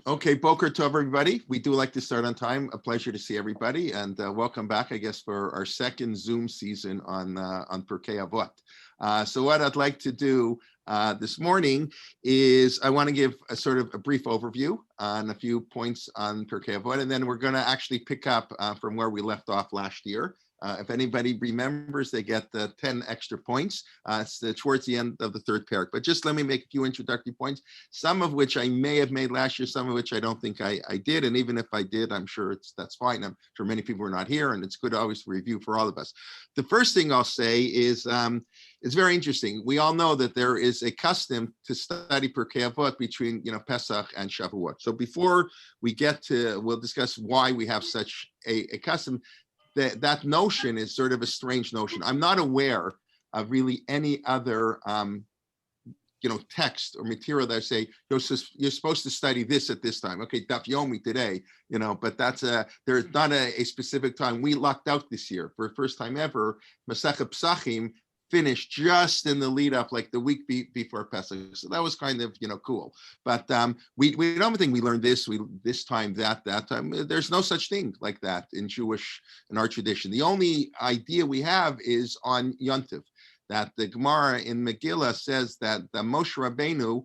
Okay, Boker Tov, everybody. We do like to start on time. A pleasure to see everybody, and welcome back, I guess, for our second Zoom season on Pirkei Avot. So what I'd like to do this morning is I want to give a sort of a brief overview on a few points on Pirkei Avot, and then we're going to actually pick up from where we left off last year. If anybody remembers, they get the 10 extra points. It's towards the end of the third parak. But just let me make a few introductory points, some of which I may have made last year, some of which I don't think I did. And even if I did, I'm sure that's fine. I'm sure many people are not here, and it's good always to review for all of us. The first thing I'll say is it's very interesting. We all know that there is a custom to study Pirkei Avot between Pesach and Shavuot. So before we get to, we'll discuss why we have such a custom. That notion is sort of a strange notion. I'm not aware of really any other text or material that say you're supposed to study this at this time. Okay, Daf Yomi today, but there's not a specific time. We lucked out this year for the first time ever. Masechet Psachim finished just in the lead up, like the week before Pesach. So that was kind of cool. But we don't think we learned this time, that time. There's no such thing like that in our tradition. The only idea we have is on Yontiv, that the Gemara in Megillah says that the Moshe Rabbeinu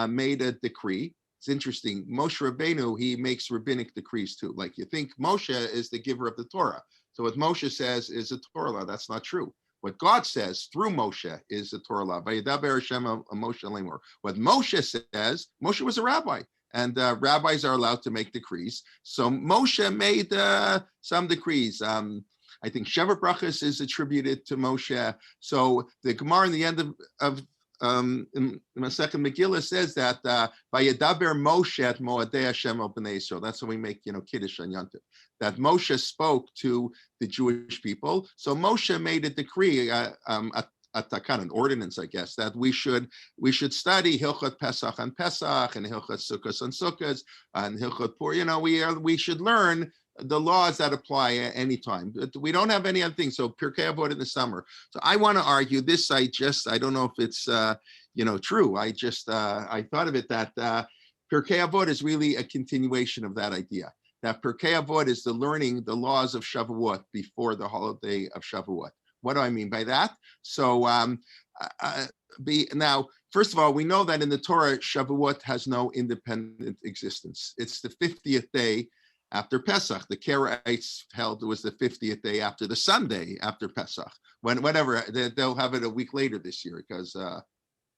made a decree. It's interesting. Moshe Rabbeinu, he makes rabbinic decrees too. Like you think Moshe is the giver of the Torah. So what Moshe says is a Torah law. That's not true. What God says through Moshe is the Torah law. What Moshe says, Moshe was a rabbi, and rabbis are allowed to make decrees. So Moshe made some decrees. I think Sheva Brachas is attributed to Moshe. So the Gemara in the end of in Masechet Megillah says that Vayedaber Moshe at Moadei Hashem al Bnei Yisrael. That's how we make Kiddush on Yontif. That Moshe spoke to the Jewish people. So Moshe made a decree, a takan, an ordinance, I guess, that we should study Hilchot Pesach on Pesach and Hilchot Sukkos on Sukkos and Hilchot Pur. We should learn the laws that apply at any time. We don't have any other things. So Pirkei Avot in the summer. So I want to argue this. I don't know if it's true. I thought of it that Pirkei Avot is really a continuation of that idea. That Pirkei Avot is the learning the laws of Shavuot before the holiday of Shavuot. What do I mean by that? So now, first of all, we know that in the Torah, Shavuot has no independent existence. It's the 50th day after Pesach. The Karaites held it was the 50th day after the Sunday after Pesach. Whenever they'll have it a week later this year because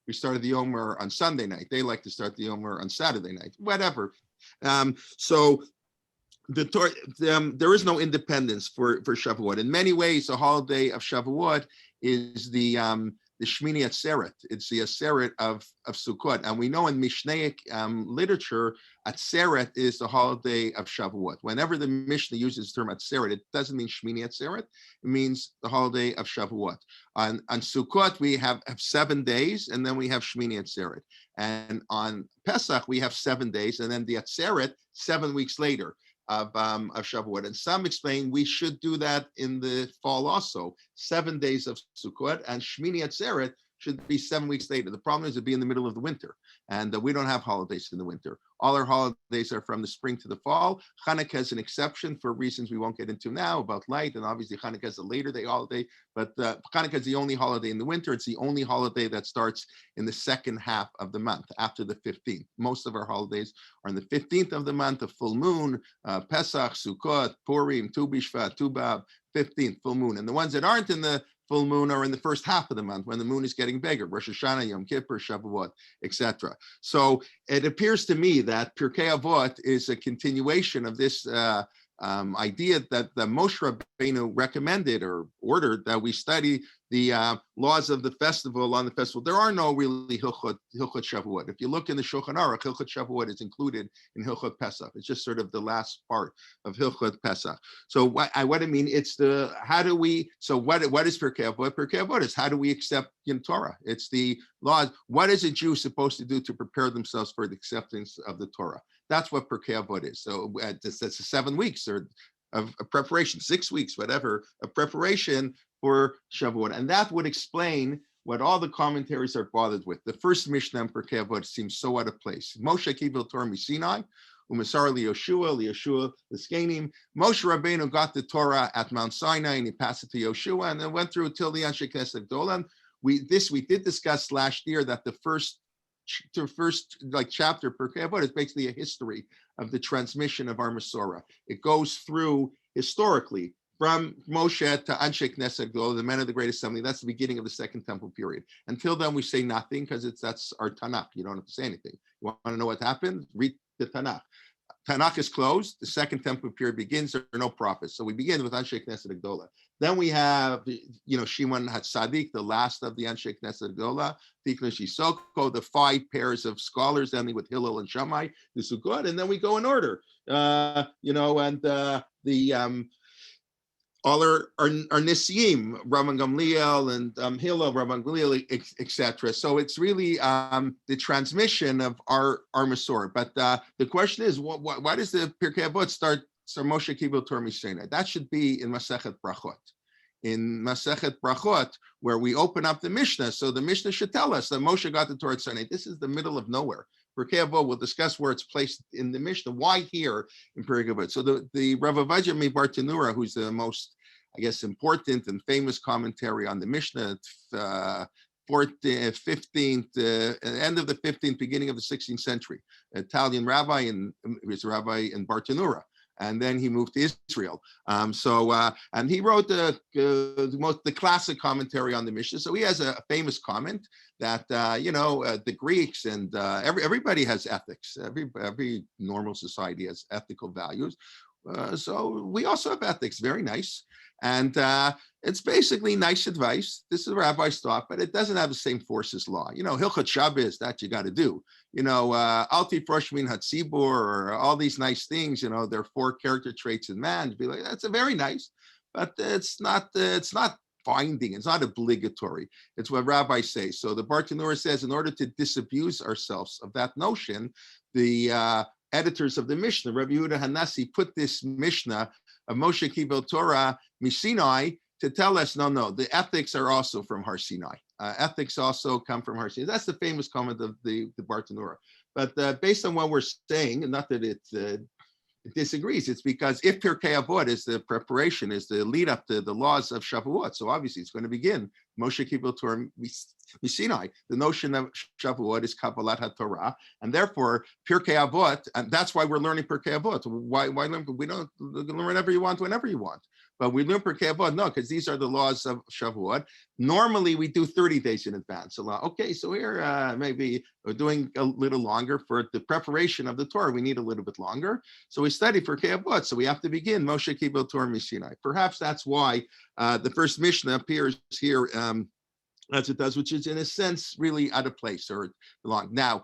we started the Omer on Sunday night. They like to start the Omer on Saturday night. Whatever. So the Torah, there is no independence for Shavuot. In many ways, the holiday of Shavuot is the Shmini Atzeret. It's the Atzeret of Sukkot. And we know in Mishnaic literature, Atzeret is the holiday of Shavuot. Whenever the Mishnah uses the term Atzeret, it doesn't mean Shmini Atzeret. It means the holiday of Shavuot. On Sukkot, we have 7 days, and then we have Shmini Atzeret. And on Pesach, we have 7 days, and then the Atzeret 7 weeks later of Shavuot. And some explain we should do that in the fall also, 7 days of Sukkot, and Shmini Atzeret should be 7 weeks later. The problem is it'd be in the middle of the winter, and we don't have holidays in the winter. All our holidays are from the spring to the fall. Hanukkah is an exception for reasons we won't get into now about light, and obviously Hanukkah is a later day holiday, but Hanukkah is the only holiday in the winter. It's the only holiday that starts in the second half of the month, after the 15th. Most of our holidays are on the 15th of the month, a full moon, Pesach, Sukkot, Purim, Tu B'Shvat, Tu B'Av, 15th, full moon. And the ones that aren't in the full moon are in the first half of the month when the moon is getting bigger, Rosh Hashanah, Yom Kippur, Shavuot, etc. So it appears to me that Pirkei Avot is a continuation of this idea that the Moshe Rabbeinu recommended or ordered that we study the laws of the festival on the festival. There are no really Hilchot Shavuot. If you look in the Shulchan Aruch, Hilchot Shavuot is included in Hilchot Pesach. It's just sort of the last part of Hilchot Pesach. So what I mean, it's the, how do we, so what is Pirkei Avot? Pirkei Avot is how do we accept Torah? It's the laws. What is a Jew supposed to do to prepare themselves for the acceptance of the Torah? That's what Pirkei Avot is. So that's 7 weeks or of preparation, 6 weeks, whatever, of preparation for Shavuot. And that would explain what all the commentaries are bothered with. The first Mishnah in Pirkei Avot seems so out of place. Moshe Kibel Torah Misinai, Umasar Yoshua, the Skenim. Moshe Rabbeinu got the Torah at Mount Sinai, and he passed it to Yoshua, and then went through till the Anshe Knesset Gdolah. We did discuss last year that the first chapter Pirkei Avot is basically a history of the transmission of our Masorah. It goes through historically from Moshe to Anshe Knesset Gdolah, the men of the Great Assembly. That's the beginning of the Second Temple period. Until then, we say nothing because that's our Tanakh. You don't have to say anything. You want to know what happened? Read the Tanakh. Tanakh is closed. The Second Temple period begins. There are no prophets. So we begin with Anshe Knesset Gdolah. Then we have, Shimon HaTzadik, the last of the Anshe Knesset Gdolah, Tikna Shisoko, the 5 pairs of scholars, ending with Hillel and Shammai, the Sukkot, and then we go in order. All our Nisiyim, Rabban Gamliel and Hillel, Rabban Gamliel, etc. So it's really the transmission of our Masorah. But the question is, why does the Pirkei Avot start Moshe Kibel Torah Mishnah? That should be in Masechet Brachot. In Masechet Brachot, where we open up the Mishnah, so the Mishnah should tell us that Moshe got the Torah at Sinai. This is the middle of nowhere. Pirkei Avot, we'll discuss where it's placed in the Mishnah. Why here in Pirkei Avot? So the Rav Avadja Bartanura, who's the most, I guess, important and famous commentary on the Mishnah, 15th, end of the 15th, beginning of the 16th century, Italian rabbi, and he was a rabbi in Bartanura. And then he moved to Israel. And he wrote the classic commentary on the Mishnah. So he has a famous comment that the Greeks and everybody has ethics. Every normal society has ethical values. So we also have ethics. Very nice. And it's basically nice advice. This is a rabbi's thought, but it doesn't have the same force as law. Hilchot Shabbos, that you got to do. Alti Froshmin Hatzibur, or all these nice things. There are 4 character traits in man. To be like, that's a very nice, but it's not binding. It's not obligatory. It's what rabbis say. So the Bartanura says, in order to disabuse ourselves of that notion, the editors of the Mishnah, Rabbi Yehuda Hanassi, put this Mishnah of Moshe Kibel Torah Misinai to tell us, no, the ethics are also from Har Sinai. Ethics also come from Har Sinai. That's the famous comment of the Bartanura. But based on what we're saying, and not that it disagrees, it's because if Pirkei Avot is the preparation, is the lead up to the laws of Shavuot, so obviously it's going to begin Moshe Kibel Torah Misinai. The notion of Shavuot is Kabbalat HaTorah, and therefore Pirkei Avot, and that's why we're learning Pirkei Avot. Why learn? We don't learn whatever you want, whenever you want. But we learn Pirkei Avot, no, because these are the laws of Shavuot. Normally we do 30 days in advance. Okay, so here maybe we're doing a little longer for the preparation of the Torah. We need a little bit longer. So we study Pirkei Avot. So we have to begin Moshe Kibel Torah Misinai. Perhaps that's why the first Mishnah appears here as it does, which is in a sense really out of place or belong. Now,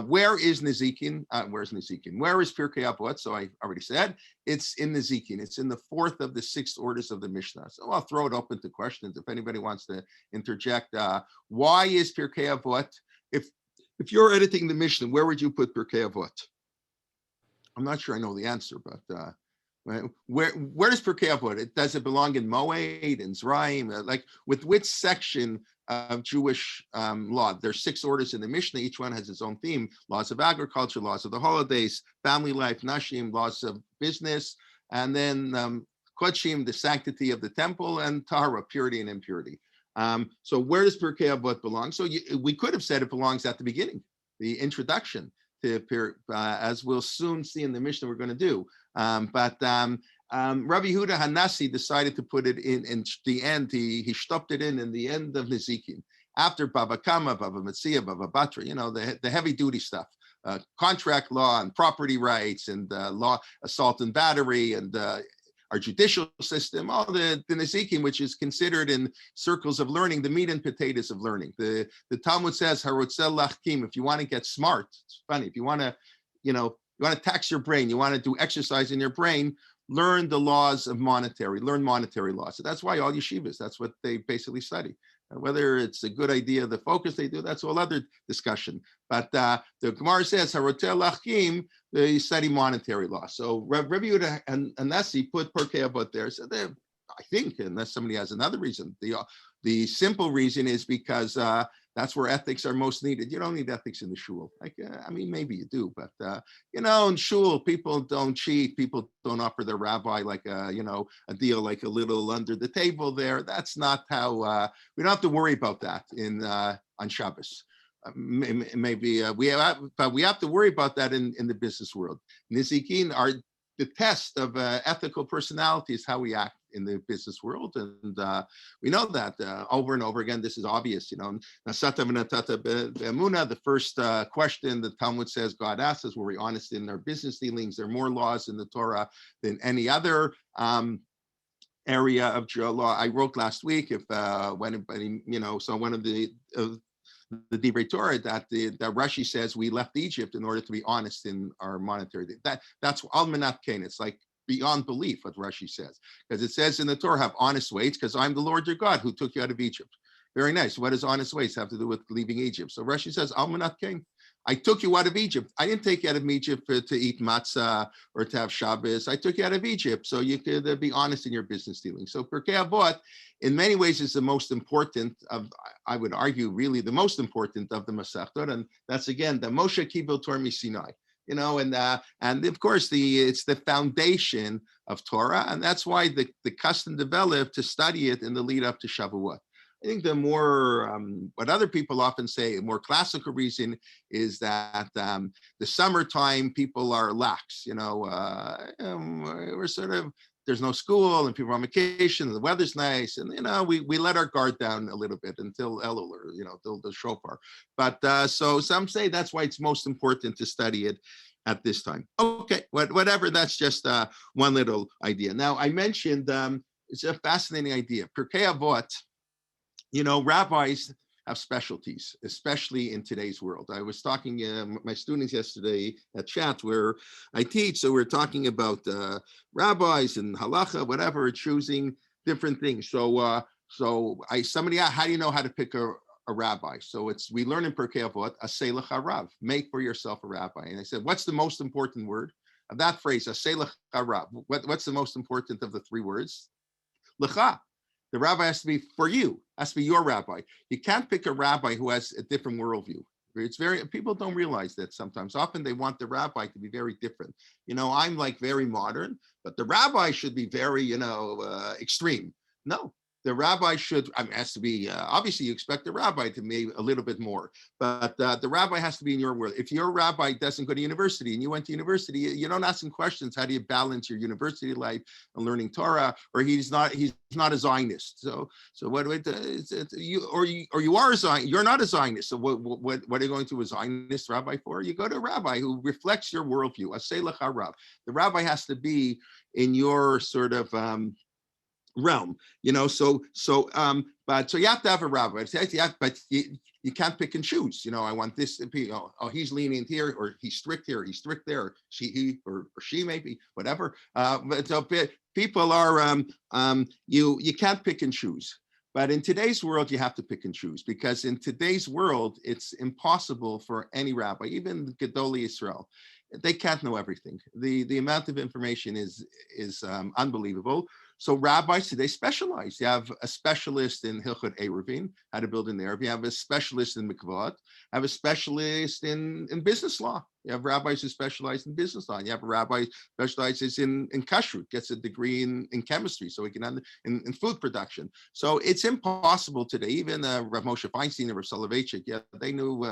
where is Nezikin? Where's Nezikin? Where is Pirkei Avot? So I already said it's in Nezikin. It's in the 4th of the 6 orders of the Mishnah. So I'll throw it open to questions if anybody wants to interject. Why is Pirkei Avot? If you're editing the Mishnah, where would you put Pirkei Avot? I'm not sure I know the answer, but where does Pirkei Avot? Does it belong in Moed, in Zraim? Like with which section of Jewish law? There's 6 orders in the Mishnah. Each one has its own theme: laws of agriculture, laws of the holidays, family life, nashim, laws of business, and then kodshim, the sanctity of the temple, and tahara, purity and impurity. So where does Pirkei Avot belong? So we could have said it belongs at the beginning, the introduction to as we'll soon see in the Mishnah we're going to do. But Rabbi Yehuda Hanassi decided to put it in the end. He stopped it in the end of Nezikin, after Bava Kama, Bava Metzia, Bava Batra, the heavy duty stuff, contract law and property rights and law, assault and battery, and our judicial system, all the Nezikin, which is considered in circles of learning the meat and potatoes of learning. The Talmud says, Harotzel Lachkim, if you want to get smart, it's funny, if you want to, you want to tax your brain, you want to do exercise in your brain, learn the laws of learn monetary laws. So that's why all yeshivas, that's what they basically study. Whether it's a good idea, the focus they do, that's a whole other discussion. But the Gemara says, Harotel Lachim, they study monetary law. So Rabbi Yehuda and Nasi put Pirkei Avot there. So I think, unless somebody has another reason, the simple reason is because That's where ethics are most needed. You don't need ethics in the shul. Like, I mean, maybe you do, but in shul, people don't cheat. People don't offer their rabbi like a deal like a little under the table there. That's not how. We don't have to worry about that on Shabbos. Maybe but we have to worry about that in the business world. Nizikin are the test of ethical personality is how we act in the business world, and we know that over and over again. This is obvious, Nasata v'natata be'emuna. The first question the Talmud says God asks us: were we honest in our business dealings? There are more laws in the Torah than any other area of law. I wrote last week if when anybody, so one of the Divrei Torah that Rashi says we left Egypt in order to be honest in our monetary. That's almanat kain. It's like beyond belief what Rashi says, because it says in the Torah, have honest ways, because I'm the Lord your God who took you out of Egypt. Very nice. What does honest ways have to do with leaving Egypt? So Rashi says almanat kain. I took you out of Egypt. I didn't take you out of Egypt to eat matzah or to have Shabbos. I took you out of Egypt so you could be honest in your business dealings. So Pirkei Avot, in many ways, is the most important of, I would argue, really the most important of the Masechtot, and that's again the Moshe Kibel Torah Sinai. And of course it's the foundation of Torah, and that's why the custom developed to study it in the lead up to Shavuot. I think the more, what other people often say, a more classical reason is that the summertime people are lax. We're sort of, there's no school and people are on vacation and the weather's nice, and we let our guard down a little bit until Elul or till the shofar. But so some say that's why it's most important to study it at this time. Okay, whatever. That's just one little idea. Now I mentioned it's a fascinating idea. Pirkei Avot. Rabbis have specialties, especially in today's world. I was talking to my students yesterday at chat where I teach, so we're talking about rabbis and halacha, whatever, choosing different things. So somebody asked, how do you know how to pick a rabbi? So we learn in Pirkei Avot, aseh lecha rav, make for yourself a rabbi. And I said, what's the most important word of that phrase, aseh lecha rav? What's the most important of the three words? Lecha. The rabbi has to be for you, has to be your rabbi. You can't pick a rabbi who has a different worldview. People don't realize that sometimes. Often they want the rabbi to be very different. I'm like very modern, but the rabbi should be very, extreme. No, the rabbi has to be, obviously you expect the rabbi to be a little bit more, but the rabbi has to be in your world. If your rabbi doesn't go to university and you went to university, you don't ask him questions. How do you balance your university life and learning Torah? Or he's not a Zionist. So what do you are a Zionist, you're not a Zionist. So what are you going to a Zionist rabbi for? You go to a rabbi who reflects your worldview. Aseh lecha rav. The rabbi has to be in your sort of realm, so you have to have a rabbi, but you can't pick and choose. I want this, he's lenient here, or he's strict here, he's strict there, or he maybe, whatever. But so people are, you can't pick and choose. But in today's world, you have to pick and choose, because in today's world, it's impossible for any rabbi, even Gedolei Israel. They can't know everything. The amount of information is unbelievable. So rabbis today specialize. You have a specialist in Hilchot Eruvin, how to build an Eruv. You have a specialist in Mikvot. Have a specialist in business law. You have rabbis who specialize in business law. And you have a rabbi who specializes in kashrut, gets a degree in chemistry, so he can in food production. So it's impossible today. Even Rav Moshe Feinstein and Rav Soloveitchik, they knew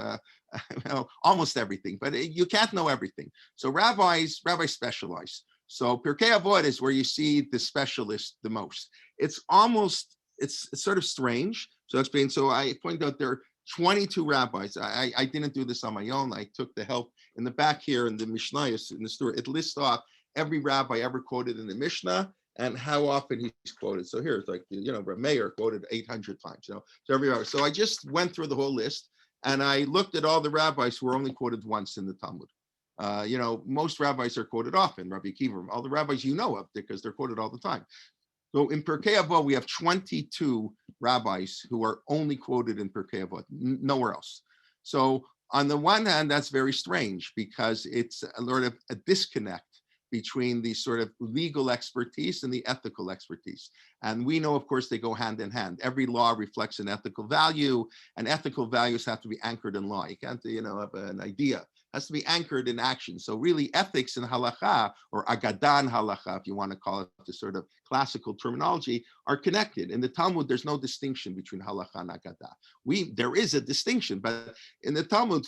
almost everything, but you can't know everything. So rabbis specialize. So Pirkei Avot is where you see the specialist the most. It's sort of strange. So I point out there are 22 rabbis. I didn't do this on my own. I took the help in the back here in the Mishnayos in the story. It lists off every rabbi ever quoted in the Mishnah and how often he's quoted. So here it's like, Rav Meir quoted 800 times. So every rabbi. So I just went through the whole list and I looked at all the rabbis who were only quoted once in the Talmud. Most rabbis are quoted often, Rabbi Akiva, all the rabbis of, because they're quoted all the time. So in Pirkei Avot, we have 22 rabbis who are only quoted in Pirkei Avot, nowhere else. So on the one hand, that's very strange because it's a sort of a disconnect between the sort of legal expertise and the ethical expertise. And we know, of course, they go hand in hand. Every law reflects an ethical value, and ethical values have to be anchored in law. You can't, have an idea. It has to be anchored in action. So really ethics and halacha, or agadan halacha, if you want to call it the sort of classical terminology, are connected. In the Talmud, there's no distinction between halacha and agadah. There is a distinction, but in the Talmud,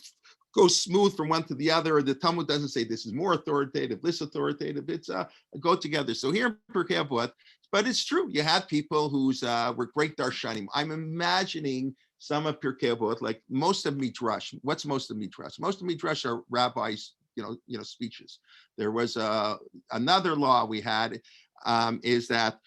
go smooth from one to the other. The Talmud doesn't say this is more authoritative, this authoritative. It's go together. So here in Pirkei Avot, but it's true. You had people who were great darshanim. I'm imagining some of Pirkei Avot, like most of Midrash. What's most of Midrash? Most of Midrash are rabbis, speeches. There was another law we had is that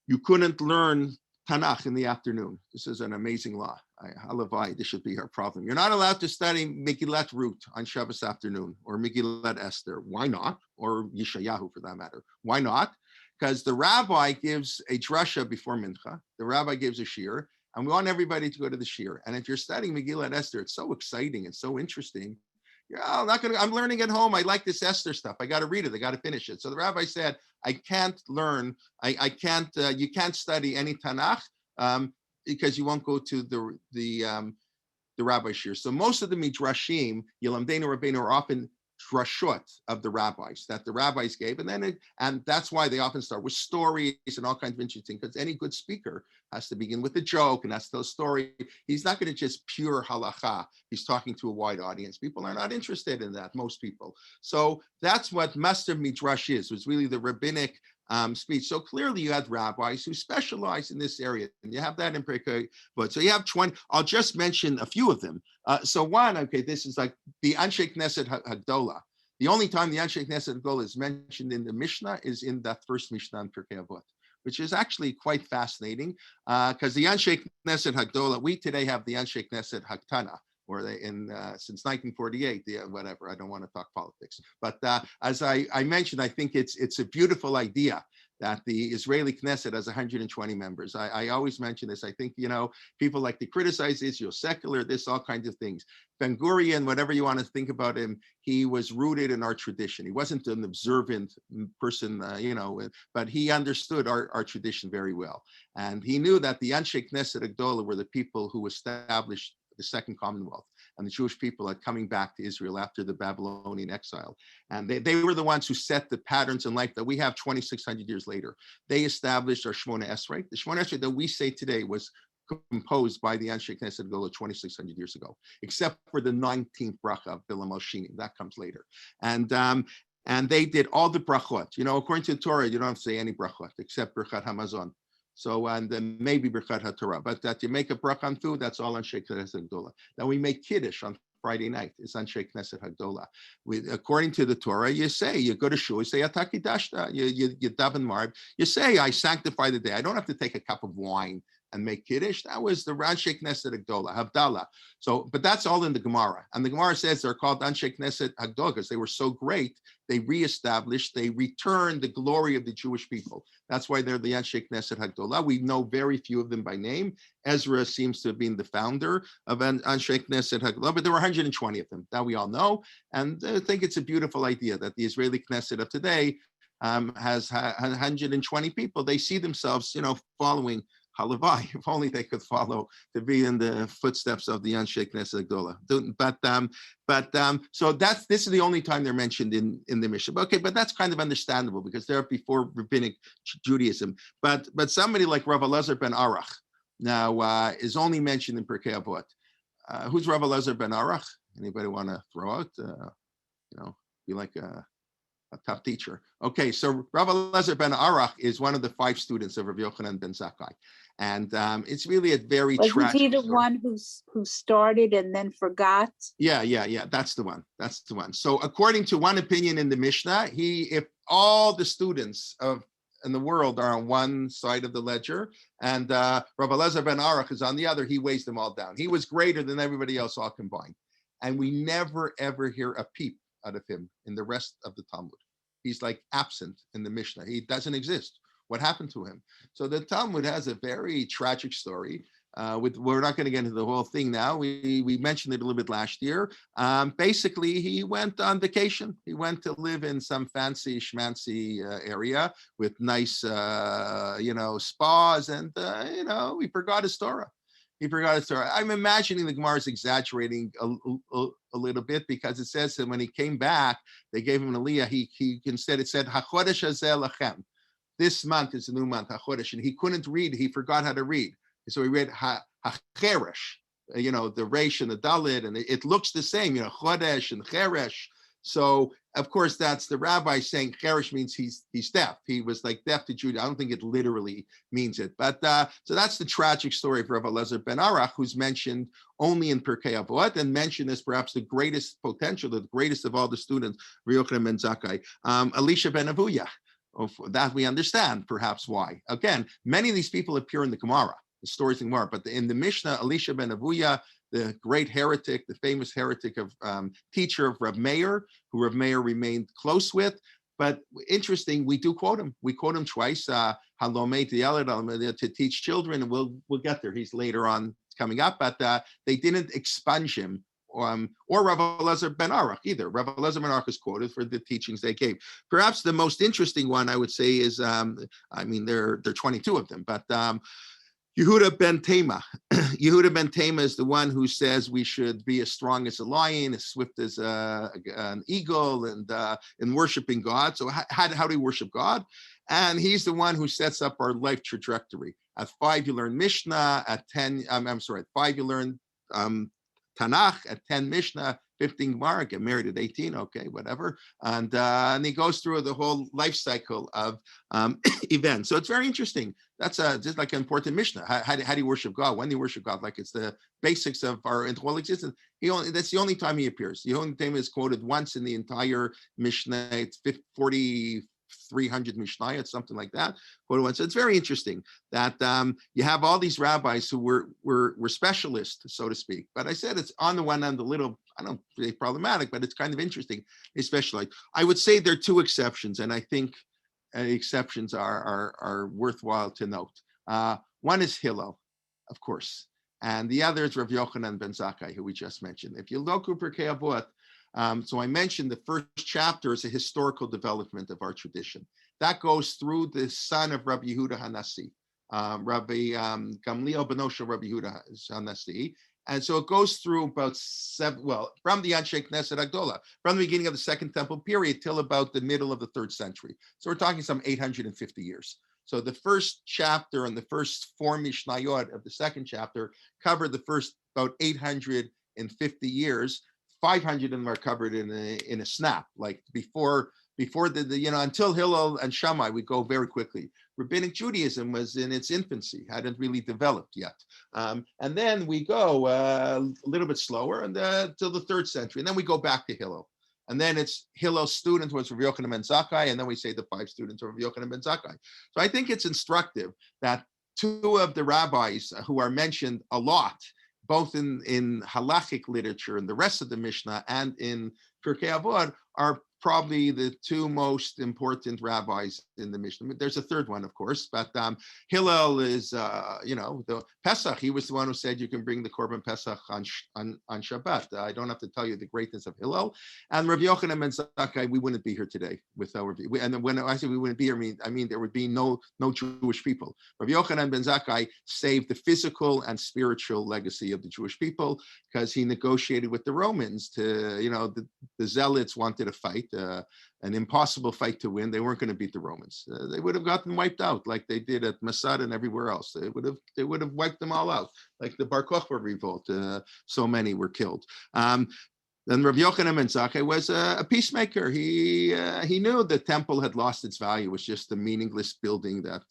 you couldn't learn Tanakh in the afternoon. This is an amazing law. Halavai, this should be our problem. You're not allowed to study Megillat Ruth on Shabbos afternoon or Megillat Esther. Why not? Or Yeshayahu for that matter. Why not? Because the rabbi gives a drasha before Mincha. The rabbi gives a shir, and we want everybody to go to the shir. And if you're studying Megillat Esther, it's so exciting and so interesting. I'm learning at home. I like this Esther stuff. I got to read it. I got to finish it. So the rabbi said, I can't learn. You can't study any Tanakh because you won't go to the rabbi shir. So most of the midrashim, Yilamdeinu Rabbeinu, are often drashot of the rabbis that the rabbis gave, and that's why they often start with stories and all kinds of interesting. Because any good speaker has to begin with a joke and that's the story. He's not going to just pure halacha. He's talking to a wide audience. People are not interested in that. Most people. So that's what Master Midrash is. Was really the rabbinic speech. So clearly you had rabbis who specialize in this area, and you have that in Pirkei Avot. So you have 20. I'll just mention a few of them. So one, okay, this is like the Anshe Knesset Hagdola. The only time the Anshe Knesset Hagdola is mentioned in the Mishnah is in that first Mishnah in Pirkei Avot, which is actually quite fascinating because the Anshe Knesset Hagdola, we today have the Anshe Knesset Haktana, or they since 1948, whatever. I don't want to talk politics, but as I mentioned, I think it's a beautiful idea that the Israeli Knesset has 120 members. I always mention this. I think people like to criticize Israel, secular, this, all kinds of things. Ben Gurion, whatever you want to think about him, he was rooted in our tradition. He wasn't an observant person, but he understood our tradition very well, and he knew that the Anshe Knesset Agdola were the people who established the Second Commonwealth, and the Jewish people are coming back to Israel after the Babylonian exile. And they were the ones who set the patterns in life that we have 2,600 years later. They established our Shmona Esrei. The Shmona Esrei that we say today was composed by the Anshe Knesset Agdola 2,600 years ago, except for the 19th bracha of Bilam Oshini. That comes later. And they did all the brachot. According to the Torah, you don't have to say any brachot except Birchat Hamazon. So, and then maybe Birkat HaTorah, but that you make a bracha on food, that's all on Anshe Knesset Hagdola. Now we make Kiddush on Friday night, it's on Anshe Knesset Hagdola. According to the Torah, you go to shul, you say, Atakidashta, you daven marv, you say, I sanctify the day. I don't have to take a cup of wine and make Kiddush. That was the Anshe Knesset Hagdola, Havdalah. So, but that's all in the Gemara. And the Gemara says they're called Anshe Knesset Hagdola because they were so great, they returned the glory of the Jewish people. That's why they're the Anshe Knesset Hagdola. We know very few of them by name. Ezra seems to have been the founder of Anshe Knesset Hagdola, but there were 120 of them. That we all know. And I think it's a beautiful idea that the Israeli Knesset of today has 120 people. They see themselves, following Halavai, if only they could follow to be in the footsteps of the Anshe Knesset Hagdola. So this is the only time they're mentioned in the Mishnah. But that's kind of understandable because they're before rabbinic Judaism. But somebody like Rav Elazar ben Arach now is only mentioned in Pirkei Avot. Who's Rav Elazar ben Arach? Anybody want to throw out? Be like a tough teacher. Okay, so Rav Elazar ben Arach is one of the 5 students of Rav Yochanan ben Zakkai. And it's really a very tragic story. Wasn't he the one who started and then forgot? Yeah. That's the one. So according to one opinion in the Mishnah, if all the students in the world are on one side of the ledger and Rav Elazar ben Arach is on the other, he weighs them all down. He was greater than everybody else all combined. And we never, ever hear a peep out of him in the rest of the Talmud. He's like absent in the Mishnah. He doesn't exist. What happened to him? So the Talmud has a very tragic story we're not going to get into the whole thing now. We mentioned it a little bit last year. Basically, he went on vacation. He went to live in some fancy schmancy area with nice, spas, and he forgot his Torah. He forgot his Torah. I'm imagining the Gemara is exaggerating a little bit, because it says that when he came back, they gave him an aliyah. He instead, it said Hachodesh Hazeh Lachem. This month is a new month, Hachodesh, and he couldn't read. He forgot how to read. So he read Hacheresh, the Resh and the Dalit, and it looks the same, Chodesh and Cheresh. So, of course, that's the rabbi saying Cheresh means he's deaf. He was like deaf to Judah. I don't think it literally means it. But so that's the tragic story of Rabbi Elazar ben Arach, who's mentioned only in Pirkei Avot, and mentioned as perhaps the greatest potential, the greatest of all the students, Rabbi Yochanan ben Zakkai, Elisha ben Avuya. That we understand perhaps why. Again, many of these people appear in the Gemara. The stories in Gemara, but in the Mishnah, Elisha ben Avuya, the great heretic, the famous heretic of teacher of Reb Meir, who Reb Meir remained close with. But interesting, we do quote him. We quote him twice, to teach children, and we'll get there. He's later on coming up, but they didn't expunge him. Or Rabbi Elazar ben Arach either. Rabbi Elazar ben Arach is quoted for the teachings they gave. Perhaps the most interesting one I would say is, there are 22 of them, but Yehuda ben Tema. Yehuda ben Tema is the one who says we should be as strong as a lion, as swift as an eagle, and in worshiping God. So how do we worship God? And he's the one who sets up our life trajectory. At 5, you learn Mishnah. At 10, at 5, you learn Tanakh. At 10, Mishnah. 15, Gemara. Get married at 18. Okay, whatever. And he goes through the whole life cycle of events. So it's very interesting. That's just like an important Mishnah. How do you worship God? When do you worship God? Like it's the basics of our whole existence. That's the only time he appears. The only time is quoted once in the entire Mishnah. It's 4,300 Mishnah, it's something like that. So it's very interesting that you have all these rabbis who were specialists, so to speak. But I said it's on the one hand a little, I don't say problematic, but it's kind of interesting, especially. I would say there are 2 exceptions, and I think exceptions are worthwhile to note. One is Hillel, of course, and the other is Rav Yochanan ben Zakkai, who we just mentioned. If you look at Pirkei Avot, so I mentioned the first chapter is a historical development of our tradition. That goes through the son of Rabbi Yehuda Hanasi, Rabbi Gamliel Benosha Rabbi Yehuda Hanasi. And so it goes through about from the Anshe Knesset Agdola, from the beginning of the Second Temple period till about the middle of the 3rd century. So we're talking some 850 years. So the first chapter and the first 4 Mishnayot of the second chapter cover the first about 850 years. 500 of them are covered in a snap, like before until Hillel and Shammai, we go very quickly. Rabbinic Judaism was in its infancy, hadn't really developed yet. And then we go a little bit slower till the 3rd century. And then we go back to Hillel. And then it's Hillel's student was Rabbi Yochanan ben Zakkai, and then we say the 5 students of Rabbi Yochanan ben Zakkai. So I think it's instructive that 2 of the rabbis who are mentioned a lot, both in halachic literature and the rest of the Mishnah and in Pirkei Avot, are probably the 2 most important rabbis in the Mishnah. There's a 3rd one, of course, but Hillel is, the Pesach. He was the one who said you can bring the Korban Pesach on Shabbat. I don't have to tell you the greatness of Hillel. And Rabbi Yochanan ben Zakkai, we wouldn't be here today without Rabbi. And when I say we wouldn't be here, I mean there would be no Jewish people. Rabbi Yochanan ben Zakkai saved the physical and spiritual legacy of the Jewish people because he negotiated with the Romans to, the Zealots wanted a fight. An impossible fight to win. They weren't going to beat the Romans. They would have gotten wiped out like they did at Masada and everywhere else. They would have wiped them all out, like the Bar Kokhba revolt. So many were killed. Then Rabbi Yochanan ben Zakkai was a peacemaker. He knew the temple had lost its value. It was just a meaningless building that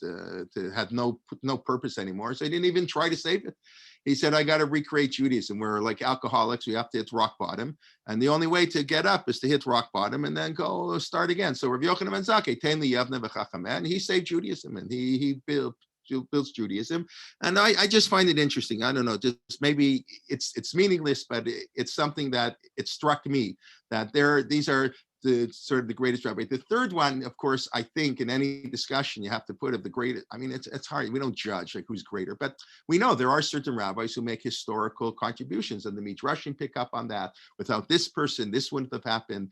had no purpose anymore. So he didn't even try to save it. He said, I got to recreate Judaism. We're like alcoholics. We have to hit rock bottom. And the only way to get up is to hit rock bottom and then go start again. So Rabbi Yochanan ben Zakkai, Tein li Yavne v'chachameh, and he saved Judaism, and he builds Judaism. And I just find it interesting. I don't know, just maybe it's meaningless, but it's something that it struck me that these are the sort of the greatest rabbi. The third one, of course, I think in any discussion you have to put of the greatest. I mean, it's hard. We don't judge like who's greater, but we know there are certain rabbis who make historical contributions, and the Midrashim pick up on that. Without this person, this wouldn't have happened.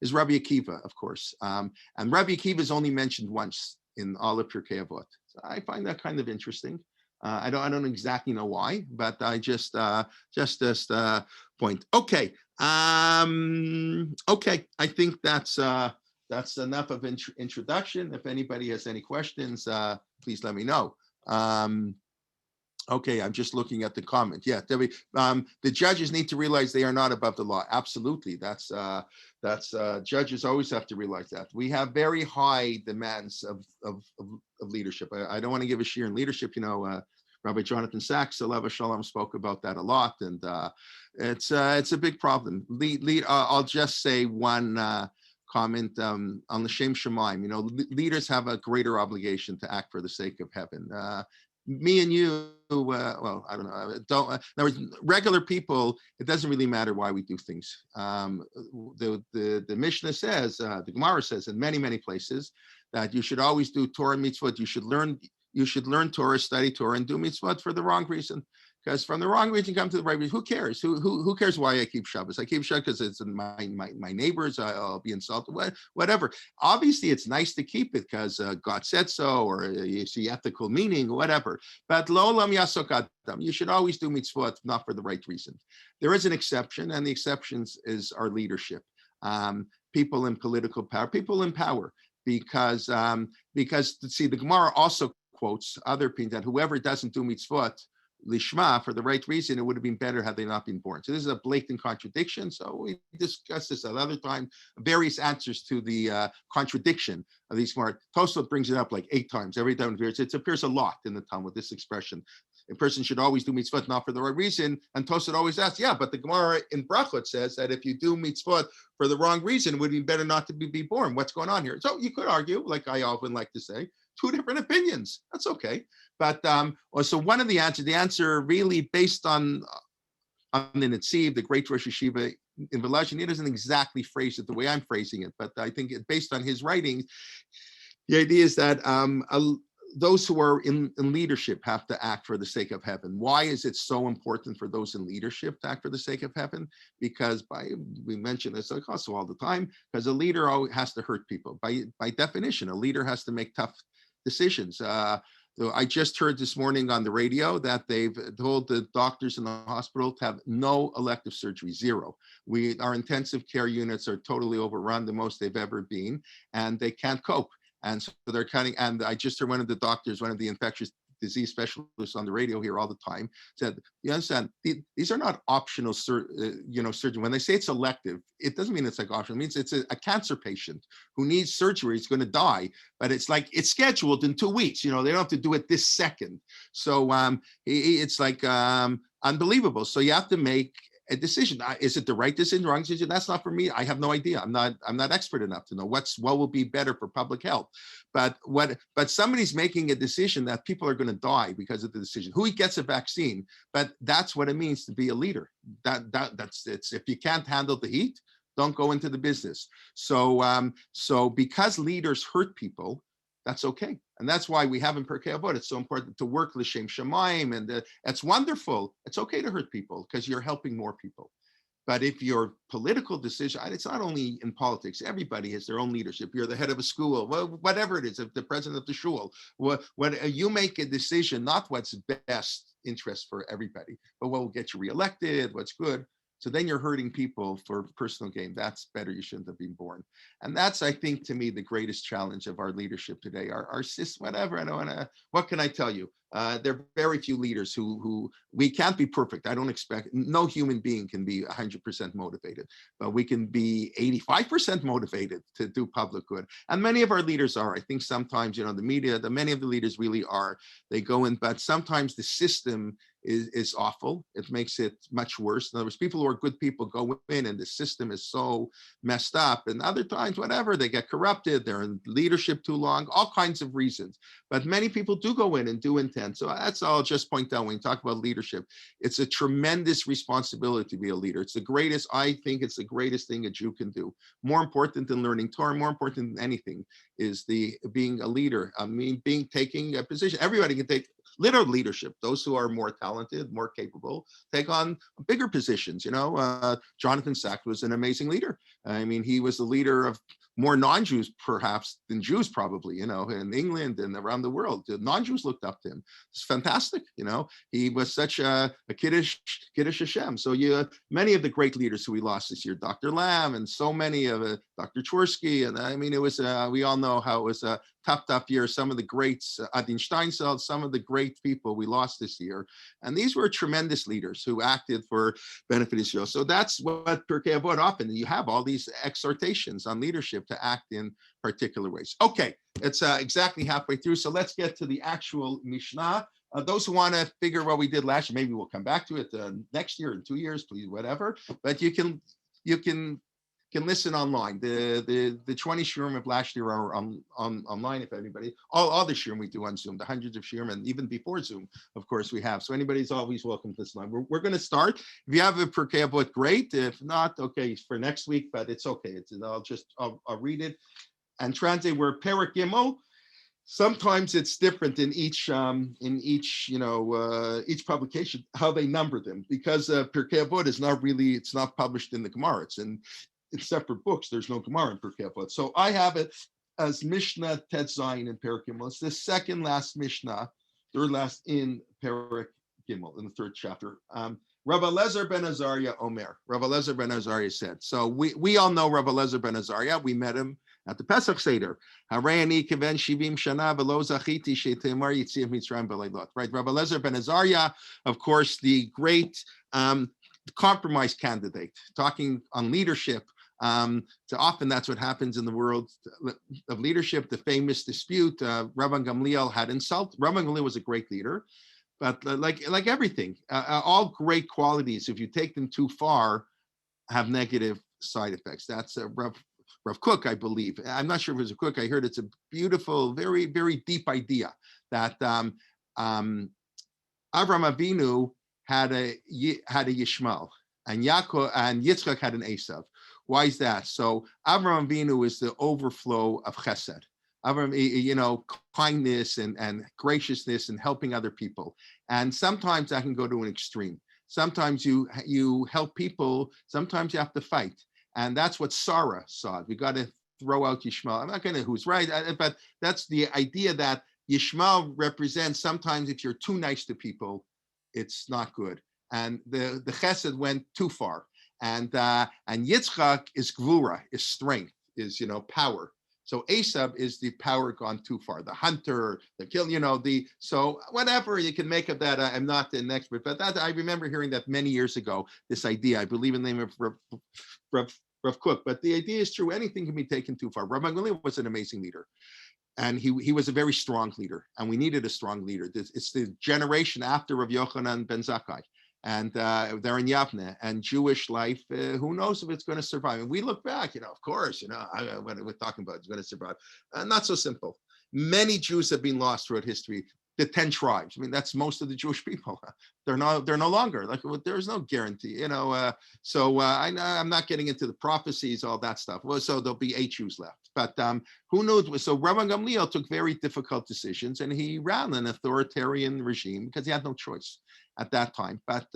Is Rabbi Akiva, of course, and Rabbi Akiva is only mentioned once in all of Pirkei Avot. So I find that kind of interesting. I don't exactly know why, but I just this point. Okay. Okay. I think that's enough of introduction. If anybody has any questions, please let me know. Okay, I'm just looking at the comment. Yeah, Debbie, the judges need to realize they are not above the law. Absolutely, that's judges always have to realize that. We have very high demands of leadership. I don't want to give a sheer in leadership. Rabbi Jonathan Sachs, Alev Shalom, spoke about that a lot, and it's a big problem. I'll just say one comment on the Shem Shemaim. Leaders have a greater obligation to act for the sake of heaven. Me and you, well, I don't know. In other words, regular people, it doesn't really matter why we do things. The Mishnah says, the Gemara says in many places that you should always do Torah and mitzvot. You should learn Torah, study Torah, and do mitzvot for the wrong reason. Because from the wrong reason, come to the right reason. Who cares? Who cares why I keep Shabbos? I keep Shabbos because it's my neighbors. I'll be insulted. Whatever. Obviously, it's nice to keep it because God said so, or you see ethical meaning, whatever. But lo olam yasok adam. You should always do mitzvot, not for the right reason. There is an exception, and the exception is our leadership. People in political power, people in power, because see, the Gemara also quotes other opinions that whoever doesn't do mitzvot lishma for the right reason, it would have been better had they not been born. So this is a blatant contradiction. So we discussed this another time, various answers to the contradiction of these smart. Tosfot brings it up like 8 times. Every time it appears a lot in the Talmud, this expression. A person should always do mitzvot not for the right reason. And Tosfot always asks, yeah, but the Gemara in Brachot says that if you do mitzvot for the wrong reason, it would be better not to be born. What's going on here? So you could argue, like I often like to say, 2 different opinions. That's okay. But so one of the answer really based on the Netziv, the great Rosh Yeshiva in Volozhin, he doesn't exactly phrase it the way I'm phrasing it, but I think based on his writings, the idea is that those who are in leadership have to act for the sake of heaven. Why is it so important for those in leadership to act for the sake of heaven? Because we mention this also all the time, because a leader always has to hurt people. By definition, a leader has to make tough decisions. So I just heard this morning on the radio that they've told the doctors in the hospital to have no elective surgery, 0. Our intensive care units are totally overrun, the most they've ever been, and they can't cope. And so they're cutting. And I just heard one of the doctors, one of the infectious disease specialists on the radio here all the time, said, you understand, these are not optional, surgery. When they say it's elective, it doesn't mean it's like optional. It means it's a cancer patient who needs surgery, is going to die, but it's like it's scheduled in 2 weeks. They don't have to do it this second. So it's like unbelievable. So you have to make a decision. Is it the right decision, wrong decision? That's not for me. I have no idea. I'm not expert enough to know what will be better for public health. But somebody's making a decision that people are going to die because of the decision. Who gets a vaccine? But that's what it means to be a leader. That's if you can't handle the heat, don't go into the business. So because leaders hurt people, that's okay. And that's why we have in Pirkei Avot, it's so important to work l'shem shamayim, and it's wonderful. It's okay to hurt people because you're helping more people. But if your political decision, it's not only in politics, everybody has their own leadership. You're the head of a school, whatever it is, if the president of the shul, when you make a decision, not what's best interest for everybody, but what will get you reelected, what's good. So then you're hurting people for personal gain. That's better. You shouldn't have been born. And that's, I think, to me, the greatest challenge of our leadership today. Our whatever. I don't want to. What can I tell you? There are very few leaders who we can't be perfect. I don't expect. No human being can be 100% motivated, but we can be 85% motivated to do public good. And many of our leaders are. I think sometimes, the media, many of the leaders really are. They go in, but sometimes the system is awful. It makes it much worse. In other words, people who are good people go in and the system is so messed up. And other times, whatever, they get corrupted, they're in leadership too long, all kinds of reasons. But many people do go in and do intend. So that's all I'll just point out when you talk about leadership. It's a tremendous responsibility to be a leader. It's the greatest, I think it's the greatest thing a Jew can do. More important than learning Torah, more important than anything is the being a leader. I mean, taking a position. Everybody can take literal leadership. Those who are more talented, more capable, take on bigger positions. Jonathan Sacks was an amazing leader. I mean, he was the leader of more non-Jews perhaps than Jews probably, in England and around the world. The non-Jews looked up to him. It's fantastic, He was such a Kiddush Hashem. So many of the great leaders who we lost this year, Dr. Lamb and so many of Dr. Twersky, and I mean, it was, we all know how it was a tough year. Some of the greats, Adin Steinfeld, some of the great people we lost this year. And these were tremendous leaders who acted for benefit of Israel. So that's what Pirkei Avot often, you have all these exhortations on leadership to act in particular ways. Okay, it's exactly halfway through. So let's get to the actual Mishnah. Those who want to figure what we did last year, maybe we'll come back to it next year, in 2 years, please, whatever. But you can listen online. The 20 shiurim of last year are online. If anybody, all the shiurim we do on Zoom, the hundreds of shiurim, and even before Zoom, of course, we have. So anybody's always welcome to listen. We're going to start. If you have a Pirkei Avot, great. If not, okay, for next week. But it's okay. I'll read it and translate. We're Perek Gimel. Sometimes it's different in each publication how they number them, because Pirkei Avot is not really, it's not published in the Gemara. It's separate books. There's no Gemara in Pirkei Avot. So I have it as Mishnah Tet Zayin in Perek Gimel. It's the second last Mishnah, third last in Perek Gimel, in the third chapter. Rabbi Eliezer ben Azariah Omer. Rabbi Eliezer ben Azariah said. So we all know Rabbi Eliezer ben Azariah. We met him at the Pesach Seder. Right? Rabbi Eliezer ben Azariah, of course, the great compromise candidate, talking on leadership. So often that's what happens in the world of leadership. The famous dispute, Rabbi Gamliel had insult. Rabbi Gamliel was a great leader, but like everything, all great qualities, if you take them too far, have negative side effects. That's Rav Kook, I believe. I'm not sure if it was a Kook. I heard it's a beautiful, very, very deep idea that Avram Avinu had a Yishmael, and Yaakov and Yitzchak had an Esav. Why is that? So Avram Avinu is the overflow of Chesed. Avram, kindness and graciousness and helping other people. And sometimes that can go to an extreme. Sometimes you help people. Sometimes you have to fight. And that's what Sarah saw. We got to throw out Yishmael. I'm not going to who's right, but that's the idea that Yishmael represents sometimes if you're too nice to people, it's not good. And the Chesed went too far. And Yitzchak is Gvura, is strength, is power. So Esav is the power gone too far. The hunter, the kill, so whatever you can make of that. I'm not an expert, but that I remember hearing that many years ago. This idea, I believe in the name of Rav Kook, but the idea is true. Anything can be taken too far. Rabbi Gamliel was an amazing leader, and he was a very strong leader, and we needed a strong leader. It's the generation after Rav Yochanan ben Zakkai. And they're in Yavne, and Jewish life, who knows if it's going to survive? And we look back, of course, what we're talking about is going to survive. Not so simple. Many Jews have been lost throughout history. The 10 tribes. I mean, that's most of the Jewish people. They're no longer. There's no guarantee. I'm not getting into the prophecies, all that stuff. Well, so there'll be 8 Jews left. But who knows? So Rabbi Gamliel took very difficult decisions, and he ran an authoritarian regime because he had no choice at that time. But